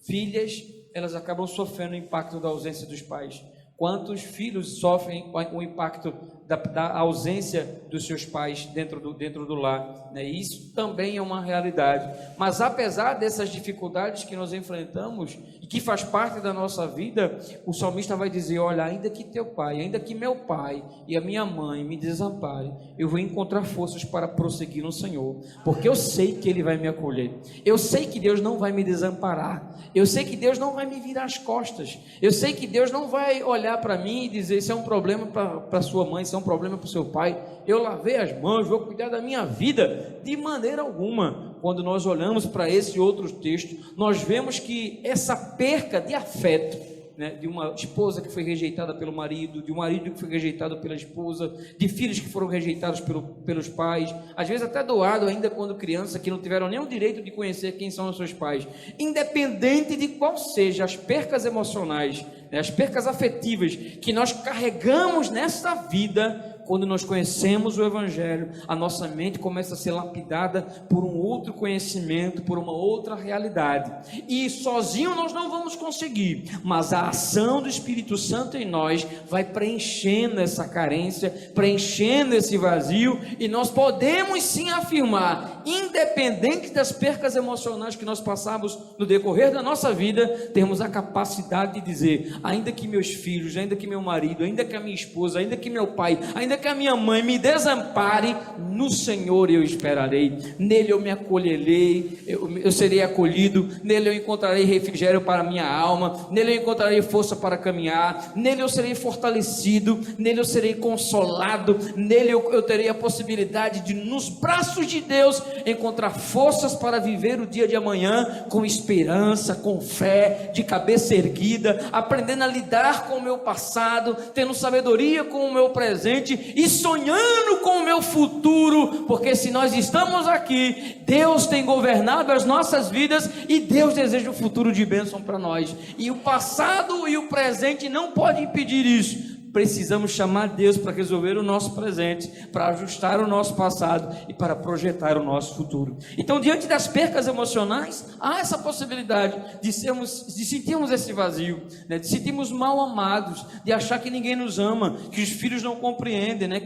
filhas, elas acabam sofrendo o impacto da ausência dos pais? Quantos filhos sofrem o impacto da ausência dos seus pais dentro do lar, né? Isso também é uma realidade. Mas apesar dessas dificuldades que nós enfrentamos e que faz parte da nossa vida, o salmista vai dizer: olha, ainda que teu pai, ainda que meu pai e a minha mãe me desamparem, eu vou encontrar forças para prosseguir no Senhor, porque eu sei que Ele vai me acolher, eu sei que Deus não vai me desamparar, eu sei que Deus não vai me virar as costas, eu sei que Deus não vai olhar para mim e dizer: isso é um problema para sua mãe, isso é um problema para o seu pai, eu lavei as mãos, vou cuidar da minha vida. De maneira alguma. Quando nós olhamos para esse outro texto, nós vemos que essa perca de afeto, né, de uma esposa que foi rejeitada pelo marido, de um marido que foi rejeitado pela esposa, de filhos que foram rejeitados pelos pais, às vezes até doado ainda quando criança, que não tiveram nem o direito de conhecer quem são os seus pais, independente de qual seja as percas emocionais, né, as percas afetivas que nós carregamos nessa vida. Quando nós conhecemos o Evangelho, a nossa mente começa a ser lapidada por um outro conhecimento, por uma outra realidade, e sozinho nós não vamos conseguir, mas a ação do Espírito Santo em nós vai preenchendo essa carência, preenchendo esse vazio, e nós podemos sim afirmar, independente das percas emocionais que nós passamos no decorrer da nossa vida, temos a capacidade de dizer: ainda que meus filhos, ainda que meu marido, ainda que a minha esposa, ainda que meu pai, ainda que a minha mãe me desampare, no Senhor eu esperarei, nele eu me acolherei, eu serei acolhido, nele eu encontrarei refrigério para a minha alma, nele eu encontrarei força para caminhar, nele eu serei fortalecido, nele eu serei consolado, nele eu terei a possibilidade de, nos braços de Deus, encontrar forças para viver o dia de amanhã com esperança, com fé, de cabeça erguida, aprendendo a lidar com o meu passado, tendo sabedoria com o meu presente e sonhando com o meu futuro, porque se nós estamos aqui, Deus tem governado as nossas vidas e Deus deseja um futuro de bênção para nós, e o passado e o presente não podem impedir isso. Precisamos chamar Deus para resolver o nosso presente, para ajustar o nosso passado e para projetar o nosso futuro. Então, diante das percas emocionais, há essa possibilidade de sentirmos esse vazio, né? De sentirmos mal amados, de achar que ninguém nos ama, que os filhos não compreendem, né?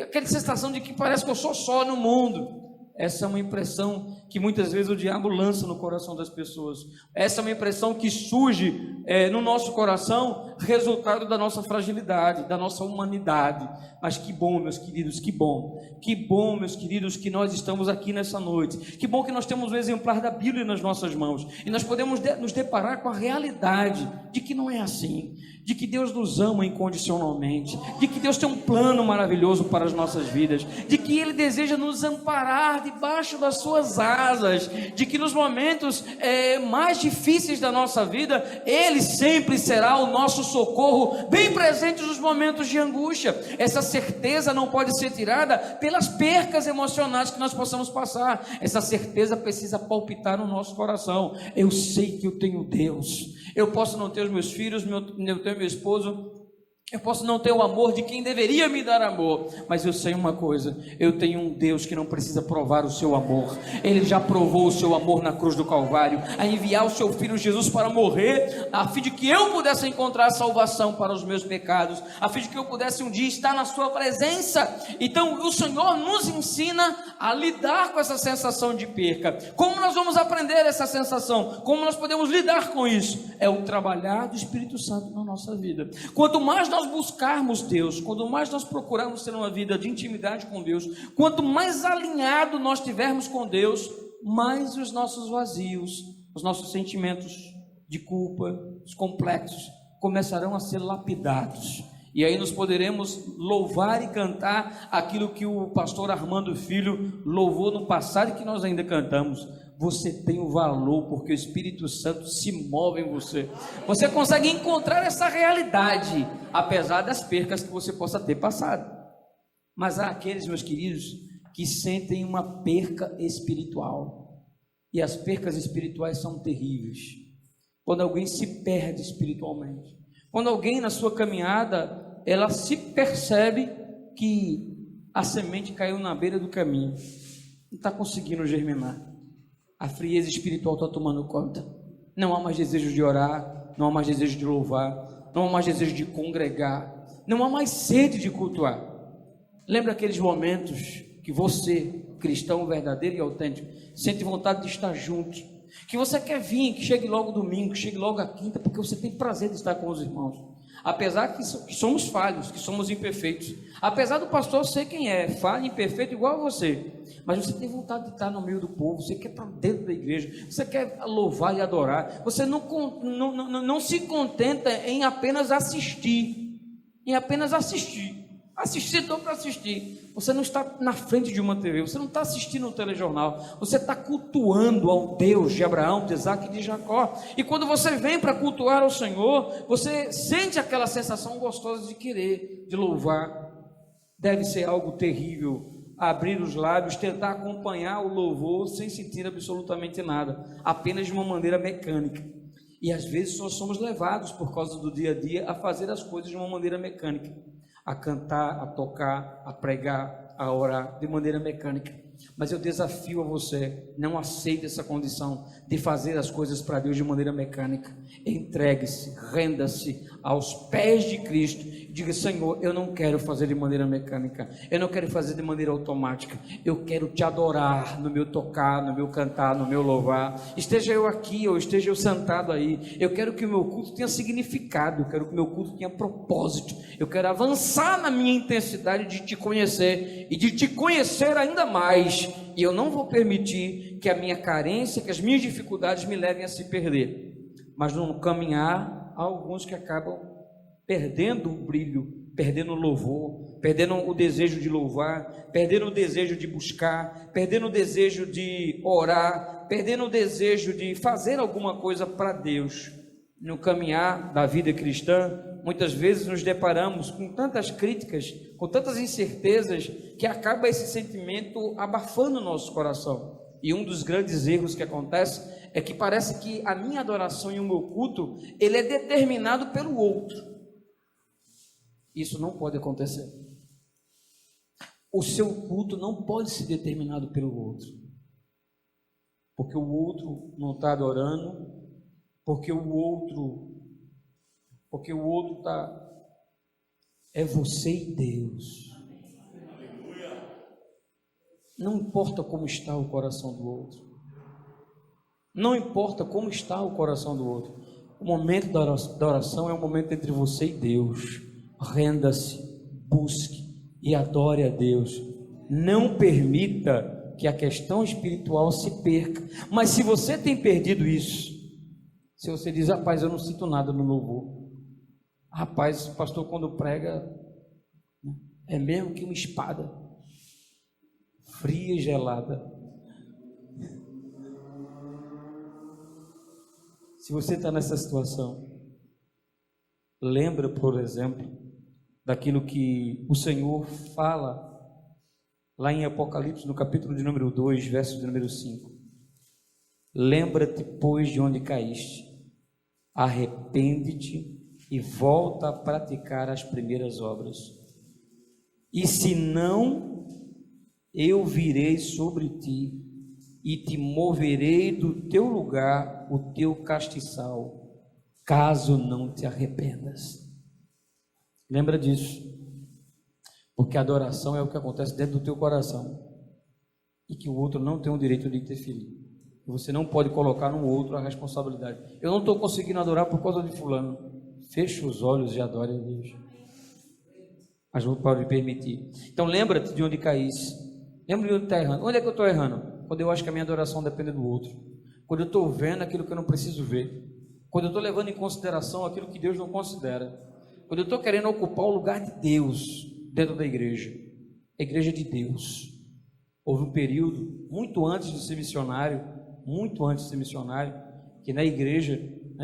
Aquela sensação de que parece que eu sou só no mundo. Essa é uma impressão que muitas vezes o diabo lança no coração das pessoas. Essa é uma impressão que surge no nosso coração, resultado da nossa fragilidade, da nossa humanidade. Mas que bom, meus queridos, que bom, meus queridos, que nós estamos aqui nessa noite. Que bom que nós temos o exemplar da Bíblia nas nossas mãos, e nós podemos nos deparar com a realidade de que não é assim, de que Deus nos ama incondicionalmente, de que Deus tem um plano maravilhoso para as nossas vidas, de que Ele deseja nos amparar debaixo das suas asas, de que nos momentos mais difíceis da nossa vida, Ele sempre será o nosso socorro, bem presente nos momentos de angústia. Essa certeza não pode ser tirada pelas percas emocionais que nós possamos passar. Essa certeza precisa palpitar no nosso coração. Eu sei que eu tenho Deus. Eu posso não ter os meus filhos, eu tenho meu esposo, eu posso não ter o amor de quem deveria me dar amor, mas eu sei uma coisa: eu tenho um Deus que não precisa provar o seu amor. Ele já provou o seu amor na cruz do Calvário, a enviar o seu Filho Jesus para morrer, a fim de que eu pudesse encontrar salvação para os meus pecados, a fim de que eu pudesse um dia estar na sua presença. Então o Senhor nos ensina a lidar com essa sensação de perca. Como nós vamos aprender essa sensação? Como nós podemos lidar com isso? É o trabalhar do Espírito Santo na nossa vida. Quanto mais nós buscarmos Deus, quanto mais nós procurarmos ter uma vida de intimidade com Deus, quanto mais alinhado nós tivermos com Deus, mais os nossos vazios, os nossos sentimentos de culpa, os complexos, começarão a ser lapidados. E aí nós poderemos louvar e cantar aquilo que o pastor Armando Filho louvou no passado e que nós ainda cantamos: você tem o valor porque o Espírito Santo se move em você. Você consegue encontrar essa realidade, apesar das percas que você possa ter passado. Mas há aqueles, meus queridos, que sentem uma perca espiritual, e as percas espirituais são terríveis. Quando alguém se perde espiritualmente, quando alguém na sua caminhada, ela se percebe que a semente caiu na beira do caminho, não está conseguindo germinar. A frieza espiritual está tomando conta. Não há mais desejo de orar, não há mais desejo de louvar, não há mais desejo de congregar, não há mais sede de cultuar. Lembra aqueles momentos que você, cristão verdadeiro e autêntico, sente vontade de estar junto, que você quer vir, que chegue logo domingo, que chegue logo a quinta, porque você tem prazer de estar com os irmãos, apesar que somos falhos, que somos imperfeitos, apesar do pastor ser quem é, falho, imperfeito igual a você, mas você tem vontade de estar no meio do povo, você quer estar dentro da igreja, você quer louvar e adorar, você não se contenta em apenas assistir, estou para assistir. Você não está na frente de uma TV, você não está assistindo um telejornal, você está cultuando ao Deus de Abraão, de Isaac e de Jacó. E quando você vem para cultuar ao Senhor, você sente aquela sensação gostosa de querer, de louvar. Deve ser algo terrível abrir os lábios, tentar acompanhar o louvor sem sentir absolutamente nada, apenas de uma maneira mecânica. E às vezes nós somos levados, por causa do dia a dia, a fazer as coisas de uma maneira mecânica, a cantar, a tocar, a pregar, a orar de maneira mecânica. Mas eu desafio a você, não aceite essa condição de fazer as coisas para Deus de maneira mecânica. Entregue-se, renda-se aos pés de Cristo e diga: Senhor, eu não quero fazer de maneira mecânica, eu não quero fazer de maneira automática, eu quero te adorar no meu tocar, no meu cantar, no meu louvar, esteja eu aqui ou esteja eu sentado aí. Eu quero que o meu culto tenha significado, eu quero que o meu culto tenha propósito, eu quero avançar na minha intensidade de te conhecer e de te conhecer ainda mais. E eu não vou permitir que a minha carência, que as minhas dificuldades me levem a se perder. Mas no caminhar, há alguns que acabam perdendo o brilho, perdendo o louvor, perdendo o desejo de louvar, perdendo o desejo de buscar, perdendo o desejo de orar, perdendo o desejo de fazer alguma coisa para Deus. No caminhar da vida cristã, muitas vezes nos deparamos com tantas críticas, com tantas incertezas, que acaba esse sentimento abafando o nosso coração. E um dos grandes erros que acontece é que parece que a minha adoração e o meu culto, ele é determinado pelo outro. Isso não pode acontecer. O seu culto não pode ser determinado pelo outro, porque o outro não está adorando, porque o outro está, é você e Deus. Não importa como está o coração do outro, não importa como está o coração do outro, o momento da oração é um momento entre você e Deus. Renda-se, busque e adore a Deus, não permita que a questão espiritual se perca. Mas se você tem perdido isso, se você diz: rapaz, eu não sinto nada no louvor, rapaz, o pastor quando prega é mesmo que uma espada fria e gelada. Se você está nessa situação, lembra, por exemplo, daquilo que o Senhor fala lá em Apocalipse, no capítulo de número 2, verso de número 5. Lembra-te, pois, de onde caíste, arrepende-te e volta a praticar as primeiras obras. E se não, eu virei sobre ti e te moverei do teu lugar o teu castiçal, caso não te arrependas. Lembra disso, porque a adoração é o que acontece dentro do teu coração e que o outro não tem o direito de interferir. Você não pode colocar no outro a responsabilidade. Eu não estou conseguindo adorar por causa de fulano. Feche os olhos e adore a Deus. Mas não pode permitir. Então lembra-te de onde caísse. Lembra de onde está errando. Onde é que eu estou errando? Quando eu acho que a minha adoração depende do outro. Quando eu estou vendo aquilo que eu não preciso ver. Quando eu estou levando em consideração aquilo que Deus não considera. Quando eu estou querendo ocupar o lugar de Deus dentro da igreja. A igreja de Deus. Houve um período, muito antes de ser missionário, que na igreja,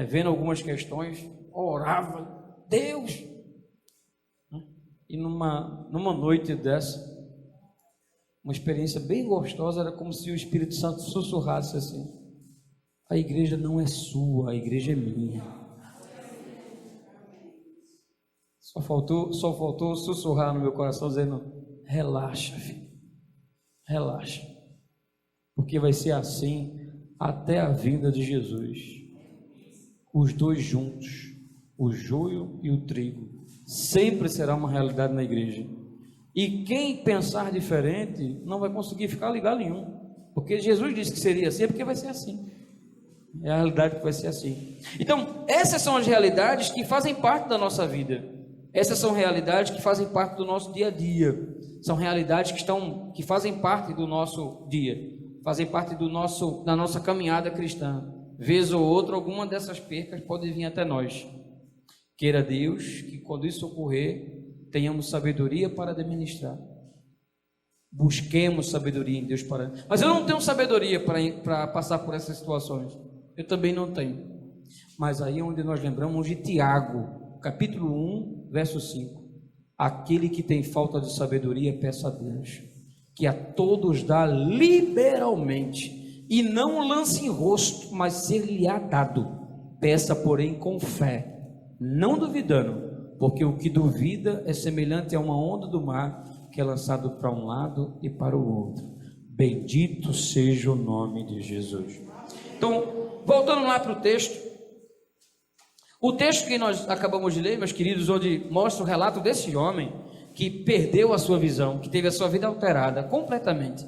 vendo algumas questões, orava: Deus. E numa noite dessa, uma experiência bem gostosa, era como se o Espírito Santo sussurrasse assim: a igreja não é sua, a igreja é minha. Só faltou sussurrar no meu coração, dizendo: relaxa, filho, relaxa, porque vai ser assim até a vinda de Jesus, os dois juntos, o joio e o trigo. Sempre será uma realidade na igreja. E quem pensar diferente não vai conseguir ficar ligado nenhum. Porque Jesus disse que seria assim, é porque vai ser assim. É a realidade que vai ser assim. Então, essas são as realidades que fazem parte da nossa vida. Essas são realidades que fazem parte do nosso dia a dia. São realidades que fazem parte do nosso dia, fazem parte da nossa caminhada cristã. Vez ou outra, alguma dessas percas pode vir até nós. Queira Deus que quando isso ocorrer, tenhamos sabedoria para administrar. Busquemos sabedoria em Deus para... Mas eu não tenho sabedoria para passar por essas situações. Eu também não tenho. Mas aí é onde nós lembramos de Tiago, capítulo 1, verso 5. Aquele que tem falta de sabedoria, peça a Deus, que a todos dá liberalmente, e não lance em rosto, mas ser-lhe-á dado. Peça, porém, com fé, não duvidando, porque o que duvida é semelhante a uma onda do mar, que é lançado para um lado e para o outro. Bendito seja o nome de Jesus. Então, voltando lá para o texto. O texto que nós acabamos de ler, meus queridos, onde mostra o relato desse homem que perdeu a sua visão, que teve a sua vida alterada completamente.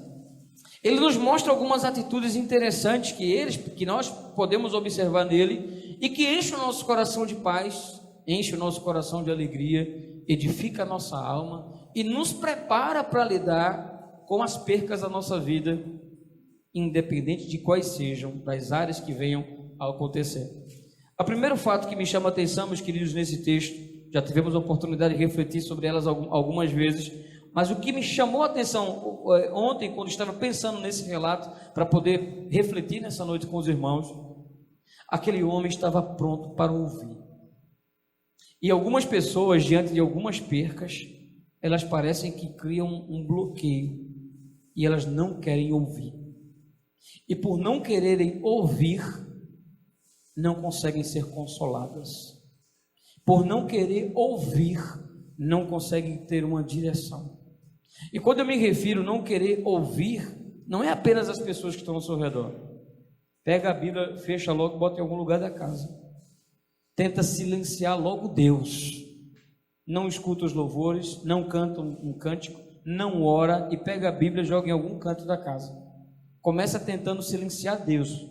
Ele nos mostra algumas atitudes interessantes que nós podemos observar nele e que enchem o nosso coração de paz, enche o nosso coração de alegria, edifica a nossa alma e nos prepara para lidar com as percas da nossa vida, independente de quais sejam, das áreas que venham a acontecer. O primeiro fato que me chama a atenção, meus queridos, nesse texto, já tivemos a oportunidade de refletir sobre elas algumas vezes, mas o que me chamou a atenção ontem, quando estava pensando nesse relato, para poder refletir nessa noite com os irmãos, aquele homem estava pronto para ouvir. E algumas pessoas, diante de algumas percas, elas parecem que criam um bloqueio, e elas não querem ouvir. E por não quererem ouvir, não conseguem ser consoladas. Por não querer ouvir, não conseguem ter uma direção. E quando eu me refiro a não querer ouvir, não é apenas as pessoas que estão ao seu redor. Pega a Bíblia, fecha logo, bota em algum lugar da casa. Tenta silenciar logo Deus. Não escuta os louvores, não canta um cântico, não ora e pega a Bíblia e joga em algum canto da casa. Começa tentando silenciar Deus,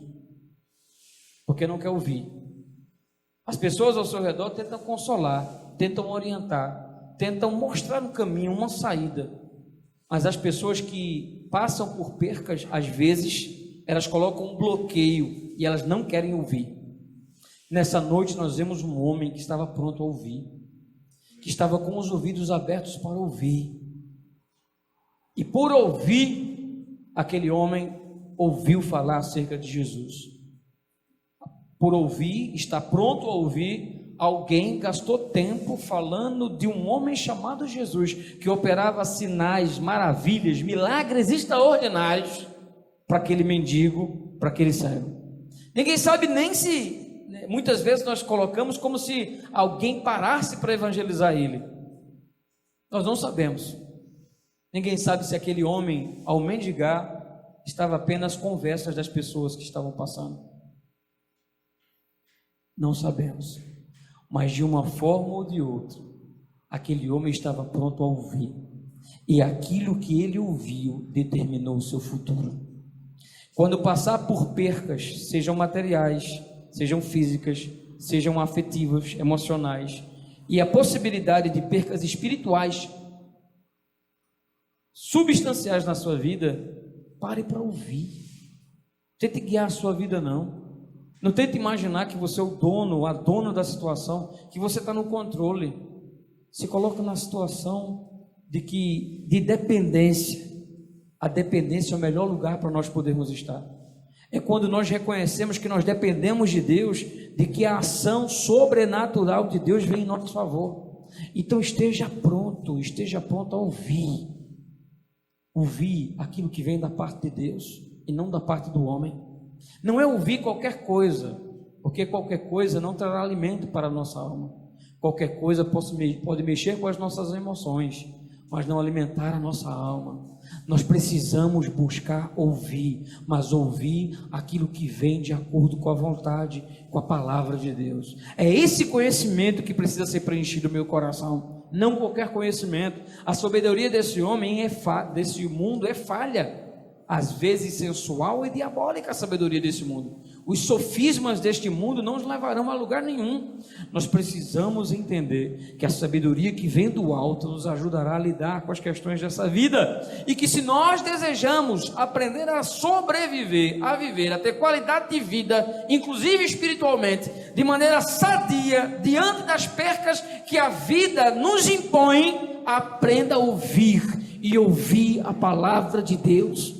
porque não quer ouvir. As pessoas ao seu redor tentam consolar, tentam orientar, tentam mostrar um caminho, uma saída. Mas as pessoas que passam por percas, às vezes, elas colocam um bloqueio e elas não querem ouvir. Nessa noite nós vemos um homem que estava pronto a ouvir, que estava com os ouvidos abertos para ouvir. E por ouvir, aquele homem ouviu falar acerca de Jesus. Por ouvir, está pronto a ouvir, alguém gastou tempo falando de um homem chamado Jesus, que operava sinais, maravilhas, milagres extraordinários para aquele mendigo, para aquele cego. Ninguém sabe nem se, muitas vezes nós colocamos como se alguém parasse para evangelizar ele. Nós não sabemos. Ninguém sabe se aquele homem, ao mendigar, estava apenas conversas das pessoas que estavam passando. Não sabemos, mas de uma forma ou de outra, aquele homem estava pronto a ouvir, e aquilo que ele ouviu determinou o seu futuro. Quando passar por percas, sejam materiais, sejam físicas, sejam afetivas, emocionais, e a possibilidade de percas espirituais, substanciais na sua vida, pare para ouvir. Tente guiar a sua vida não. Não tente imaginar que você é o dono, a dona da situação, que você está no controle. Se coloca na situação de dependência. A dependência é o melhor lugar para nós podermos estar. É quando nós reconhecemos que nós dependemos de Deus, de que a ação sobrenatural de Deus vem em nosso favor. Então esteja pronto a ouvir. Ouvir aquilo que vem da parte de Deus e não da parte do homem. Não é ouvir qualquer coisa, porque qualquer coisa não trará alimento para a nossa alma. Qualquer coisa pode mexer com as nossas emoções, mas não alimentaram a nossa alma. Nós precisamos buscar ouvir, mas ouvir aquilo que vem de acordo com a vontade, com a palavra de Deus. É esse conhecimento que precisa ser preenchido no meu coração, não qualquer conhecimento. A sabedoria desse homem desse mundo é falha, às vezes sensual e diabólica a sabedoria desse mundo. Os sofismas deste mundo não nos levarão a lugar nenhum. Nós precisamos entender que a sabedoria que vem do alto nos ajudará a lidar com as questões dessa vida, e que se nós desejamos aprender a sobreviver, a viver, a ter qualidade de vida, inclusive espiritualmente, de maneira sadia, diante das percas que a vida nos impõe, aprenda a ouvir e ouvir a palavra de Deus.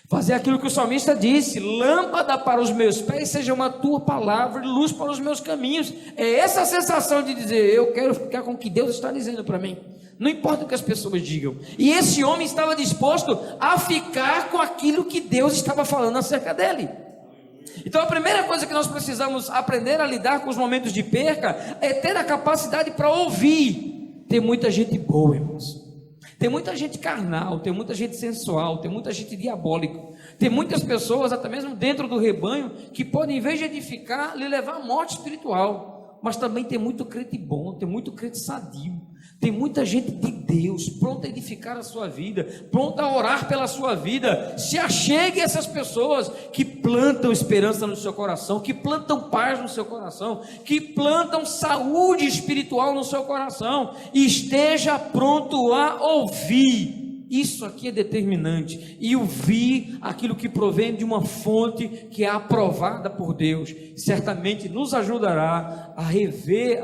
Fazer aquilo que o salmista disse: lâmpada para os meus pés seja uma tua palavra e luz para os meus caminhos. É essa sensação de dizer: eu quero ficar com o que Deus está dizendo para mim, não importa o que as pessoas digam. E esse homem estava disposto a ficar com aquilo que Deus estava falando acerca dele. Então a primeira coisa que nós precisamos aprender a lidar com os momentos de perca é ter a capacidade para ouvir. Tem muita gente boa, irmãos. Tem muita gente carnal, tem muita gente sensual, tem muita gente diabólica, tem muitas pessoas, até mesmo dentro do rebanho, que podem, em vez de edificar, lhe levar à morte espiritual. Mas também tem muito crente bom, tem muito crente sadio, tem muita gente de Deus, pronta a edificar a sua vida, pronta a orar pela sua vida. Se achegue a essas pessoas que plantam esperança no seu coração, que plantam paz no seu coração, que plantam saúde espiritual no seu coração, e esteja pronto a ouvir. Isso aqui é determinante, e ouvir aquilo que provém de uma fonte que é aprovada por Deus, certamente nos ajudará a rever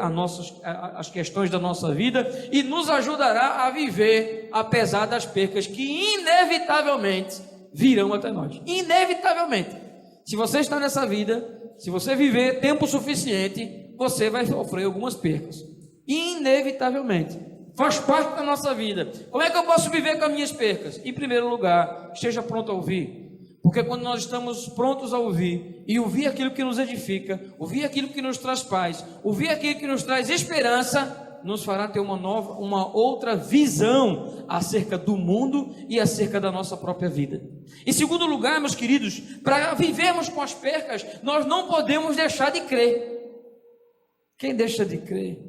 as questões da nossa vida, e nos ajudará a viver apesar das percas que inevitavelmente virão até nós. Inevitavelmente. Se você está nessa vida, se você viver tempo suficiente, você vai sofrer algumas percas, inevitavelmente. Faz parte da nossa vida. Como é que eu posso viver com as minhas percas? Em primeiro lugar, esteja pronto a ouvir. Porque quando nós estamos prontos a ouvir, e ouvir aquilo que nos edifica, ouvir aquilo que nos traz paz, ouvir aquilo que nos traz esperança, nos fará ter uma outra visão acerca do mundo e acerca da nossa própria vida. Em segundo lugar, meus queridos, para vivermos com as percas, nós não podemos deixar de crer. Quem deixa de crer?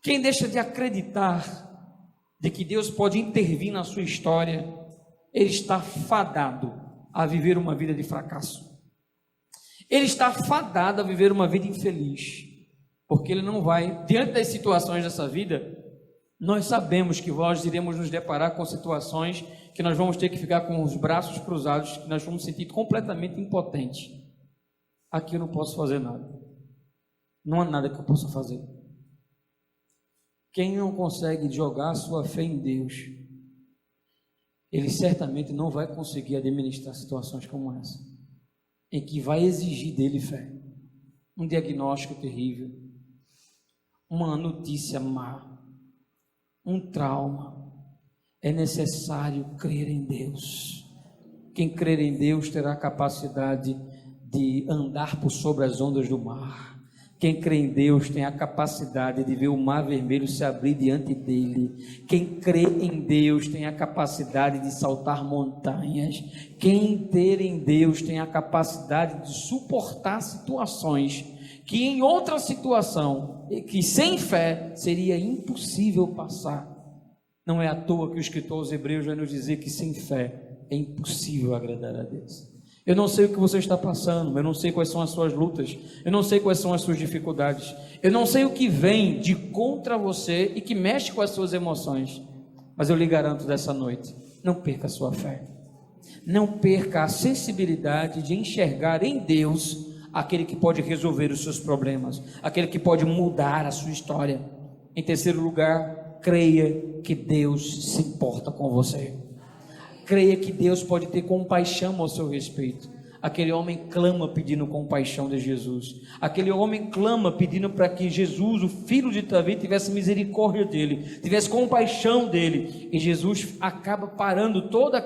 Quem deixa de acreditar de que Deus pode intervir na sua história, ele está fadado a viver uma vida de fracasso. Ele está fadado a viver uma vida infeliz, porque ele não vai, diante das situações dessa vida, nós sabemos que nós iremos nos deparar com situações que nós vamos ter que ficar com os braços cruzados, que nós vamos sentir completamente impotentes. Aqui eu não posso fazer nada, não há nada que eu possa fazer. Quem não consegue jogar sua fé em Deus, ele certamente não vai conseguir administrar situações como essa, em que vai exigir dele fé. Um diagnóstico terrível, uma notícia má, um trauma. É necessário crer em Deus. Quem crer em Deus terá a capacidade de andar por sobre as ondas do mar. Quem crê em Deus tem a capacidade de ver o mar vermelho se abrir diante dele. Quem crê em Deus tem a capacidade de saltar montanhas. Quem ter em Deus tem a capacidade de suportar situações que em outra situação, que sem fé seria impossível passar. Não é à toa que o escritor aos Hebreus vai nos dizer que sem fé é impossível agradar a Deus. Eu não sei o que você está passando, eu não sei quais são as suas lutas, eu não sei quais são as suas dificuldades, eu não sei o que vem de contra você e que mexe com as suas emoções, mas eu lhe garanto dessa noite, não perca a sua fé, não perca a sensibilidade de enxergar em Deus aquele que pode resolver os seus problemas, aquele que pode mudar a sua história. Em terceiro lugar, creia que Deus se importa com você. Creia que Deus pode ter compaixão ao seu respeito. Aquele homem clama pedindo compaixão de Jesus. Aquele homem clama pedindo para que Jesus, o filho de Davi, tivesse misericórdia dele, tivesse compaixão dele. E Jesus acaba parando todo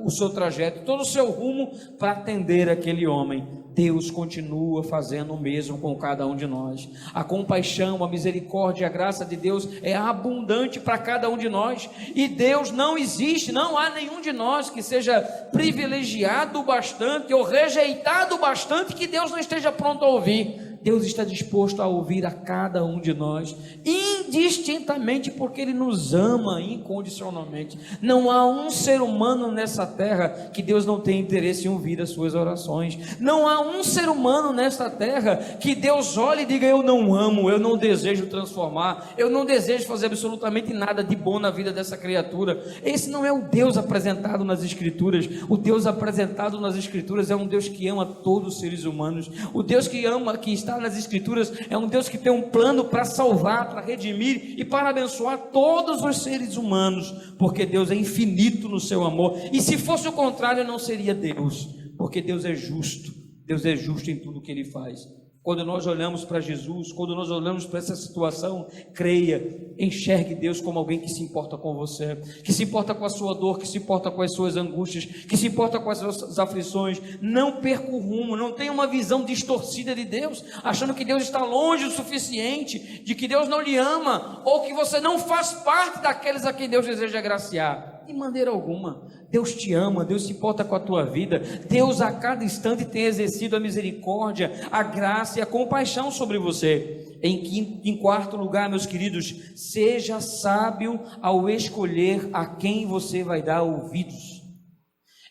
o seu trajeto, todo o seu rumo para atender aquele homem. Deus continua fazendo o mesmo com cada um de nós. A compaixão, a misericórdia, a graça de Deus é abundante para cada um de nós. E Deus não existe, não há nenhum de nós que seja privilegiado bastante ou rejeitado bastante que Deus não esteja pronto a ouvir. Deus está disposto a ouvir a cada um de nós, indistintamente, porque Ele nos ama incondicionalmente. Não há um ser humano nessa terra que Deus não tenha interesse em ouvir as suas orações. Não há um ser humano nesta terra que Deus olhe e diga: eu não amo, eu não desejo transformar, eu não desejo fazer absolutamente nada de bom na vida dessa criatura. Esse não é o Deus apresentado nas Escrituras. O Deus apresentado nas Escrituras é um Deus que ama todos os seres humanos. O Deus que ama, que está nas Escrituras, é um Deus que tem um plano para salvar, para redimir e para abençoar todos os seres humanos, porque Deus é infinito no seu amor. E se fosse o contrário, não seria Deus, porque Deus é justo. Deus é justo em tudo que Ele faz. Quando nós olhamos para Jesus, quando nós olhamos para essa situação, creia, enxergue Deus como alguém que se importa com você, que se importa com a sua dor, que se importa com as suas angústias, que se importa com as suas aflições. Não perca o rumo, não tenha uma visão distorcida de Deus, achando que Deus está longe o suficiente, de que Deus não lhe ama, ou que você não faz parte daqueles a quem Deus deseja agraciar. De maneira alguma. Deus te ama, Deus se importa com a tua vida. Deus a cada instante tem exercido a misericórdia, a graça e a compaixão sobre você. Em quarto lugar, meus queridos, seja sábio ao escolher a quem você vai dar ouvidos.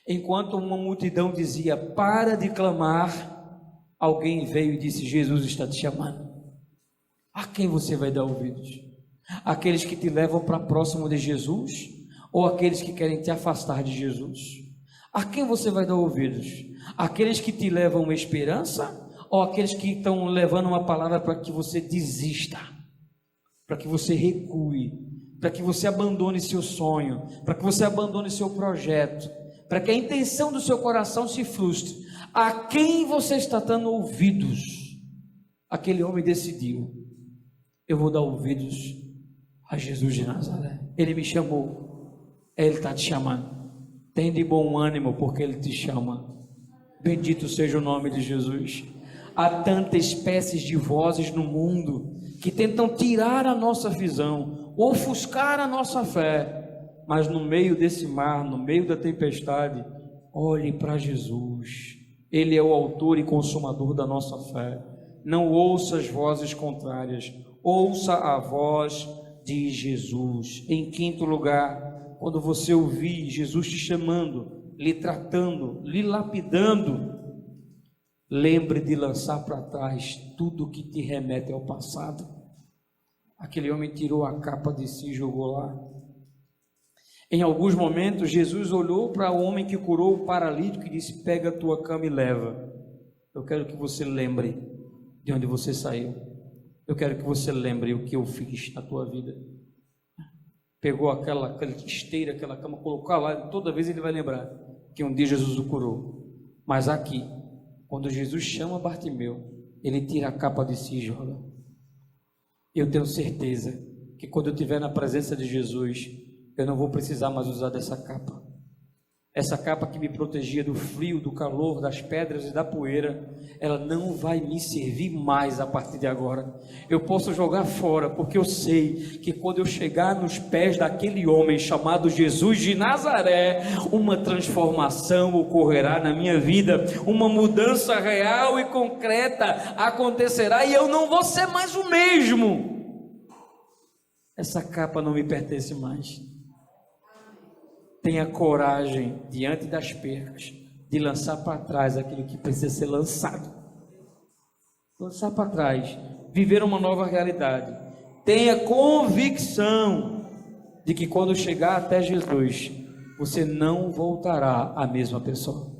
Enquanto uma multidão dizia: para de clamar, alguém veio e disse: Jesus está te chamando. A quem você vai dar ouvidos? Aqueles que te levam para próximo de Jesus, ou aqueles que querem te afastar de Jesus? A quem você vai dar ouvidos? Aqueles que te levam esperança, ou aqueles que estão levando uma palavra para que você desista, para que você recue, para que você abandone seu sonho, para que você abandone seu projeto, para que a intenção do seu coração se frustre? A quem você está dando ouvidos? Aquele homem decidiu: eu vou dar ouvidos a Jesus de Nazaré. Ele me chamou. Ele está te chamando. Tem de bom ânimo, porque Ele te chama. Bendito seja o nome de Jesus. Há tantas espécies de vozes no mundo que tentam tirar a nossa visão, ofuscar a nossa fé, mas no meio desse mar, no meio da tempestade, olhe para Jesus. Ele é o autor e consumador da nossa fé. Não ouça as vozes contrárias, ouça a voz de Jesus. Em quinto lugar, quando você ouvir Jesus te chamando, lhe tratando, lhe lapidando, lembre de lançar para trás tudo que te remete ao passado. Aquele homem tirou a capa de si e jogou lá. Em alguns momentos, Jesus olhou para o homem que curou o paralítico e disse: pega a tua cama e leva. Eu quero que você lembre de onde você saiu. Eu quero que você lembre o que eu fiz na tua vida. Pegou aquela esteira, aquela cama, colocou lá, toda vez ele vai lembrar que um dia Jesus o curou. Mas aqui, quando Jesus chama Bartimeu, ele tira a capa de si e joga. Eu tenho certeza que quando eu estiver na presença de Jesus, eu não vou precisar mais usar dessa capa. Essa capa que me protegia do frio, do calor, das pedras e da poeira, ela não vai me servir mais a partir de agora. Eu posso jogar fora, porque eu sei que quando eu chegar nos pés daquele homem chamado Jesus de Nazaré, uma transformação ocorrerá na minha vida, uma mudança real e concreta acontecerá, e eu não vou ser mais o mesmo. Essa capa não me pertence mais. Tenha coragem, diante das percas, de lançar para trás aquilo que precisa ser lançado. Lançar para trás, viver uma nova realidade. Tenha convicção de que quando chegar até Jesus, você não voltará a mesma pessoa.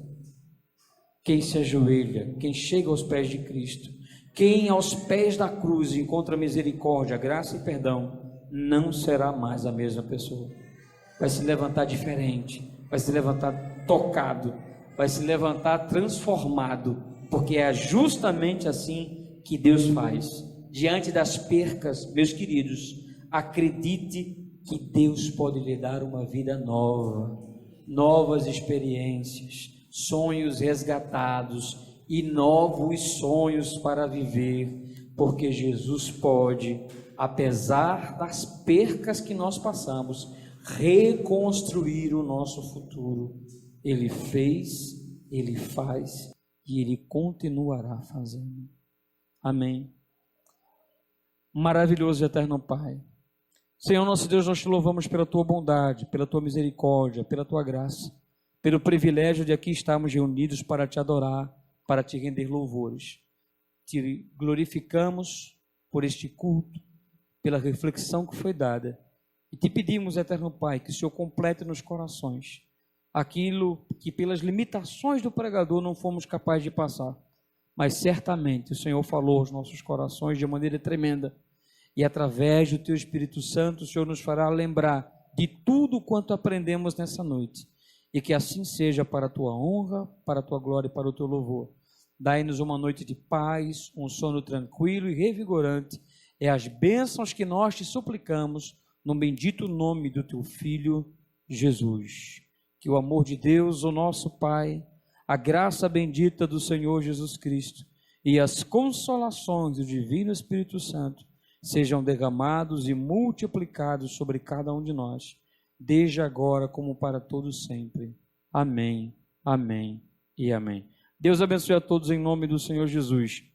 Quem se ajoelha, quem chega aos pés de Cristo, quem aos pés da cruz encontra misericórdia, graça e perdão, não será mais a mesma pessoa. Vai se levantar diferente, vai se levantar tocado, vai se levantar transformado, porque é justamente assim que Deus faz. Diante das percas, meus queridos, acredite que Deus pode lhe dar uma vida nova, novas experiências, sonhos resgatados e novos sonhos para viver, porque Jesus pode, apesar das percas que nós passamos, reconstruir o nosso futuro. Ele fez, Ele faz e Ele continuará fazendo. Amém. Maravilhoso e eterno Pai, Senhor nosso Deus, nós te louvamos pela Tua bondade, pela Tua misericórdia, pela Tua graça, pelo privilégio de aqui estarmos reunidos para Te adorar, para Te render louvores. Te glorificamos por este culto, pela reflexão que foi dada, e Te pedimos, eterno Pai, que o Senhor complete nos corações aquilo que pelas limitações do pregador não fomos capazes de passar, mas certamente o Senhor falou aos nossos corações de maneira tremenda, e através do Teu Espírito Santo o Senhor nos fará lembrar de tudo quanto aprendemos nessa noite, e que assim seja para a Tua honra, para a Tua glória e para o Teu louvor. Dai-nos uma noite de paz, um sono tranquilo e revigorante, é as bênçãos que nós Te suplicamos, no bendito nome do Teu Filho, Jesus. Que o amor de Deus, o nosso Pai, a graça bendita do Senhor Jesus Cristo e as consolações do Divino Espírito Santo sejam derramados e multiplicados sobre cada um de nós, desde agora como para todos sempre. Amém, amém e amém. Deus abençoe a todos em nome do Senhor Jesus.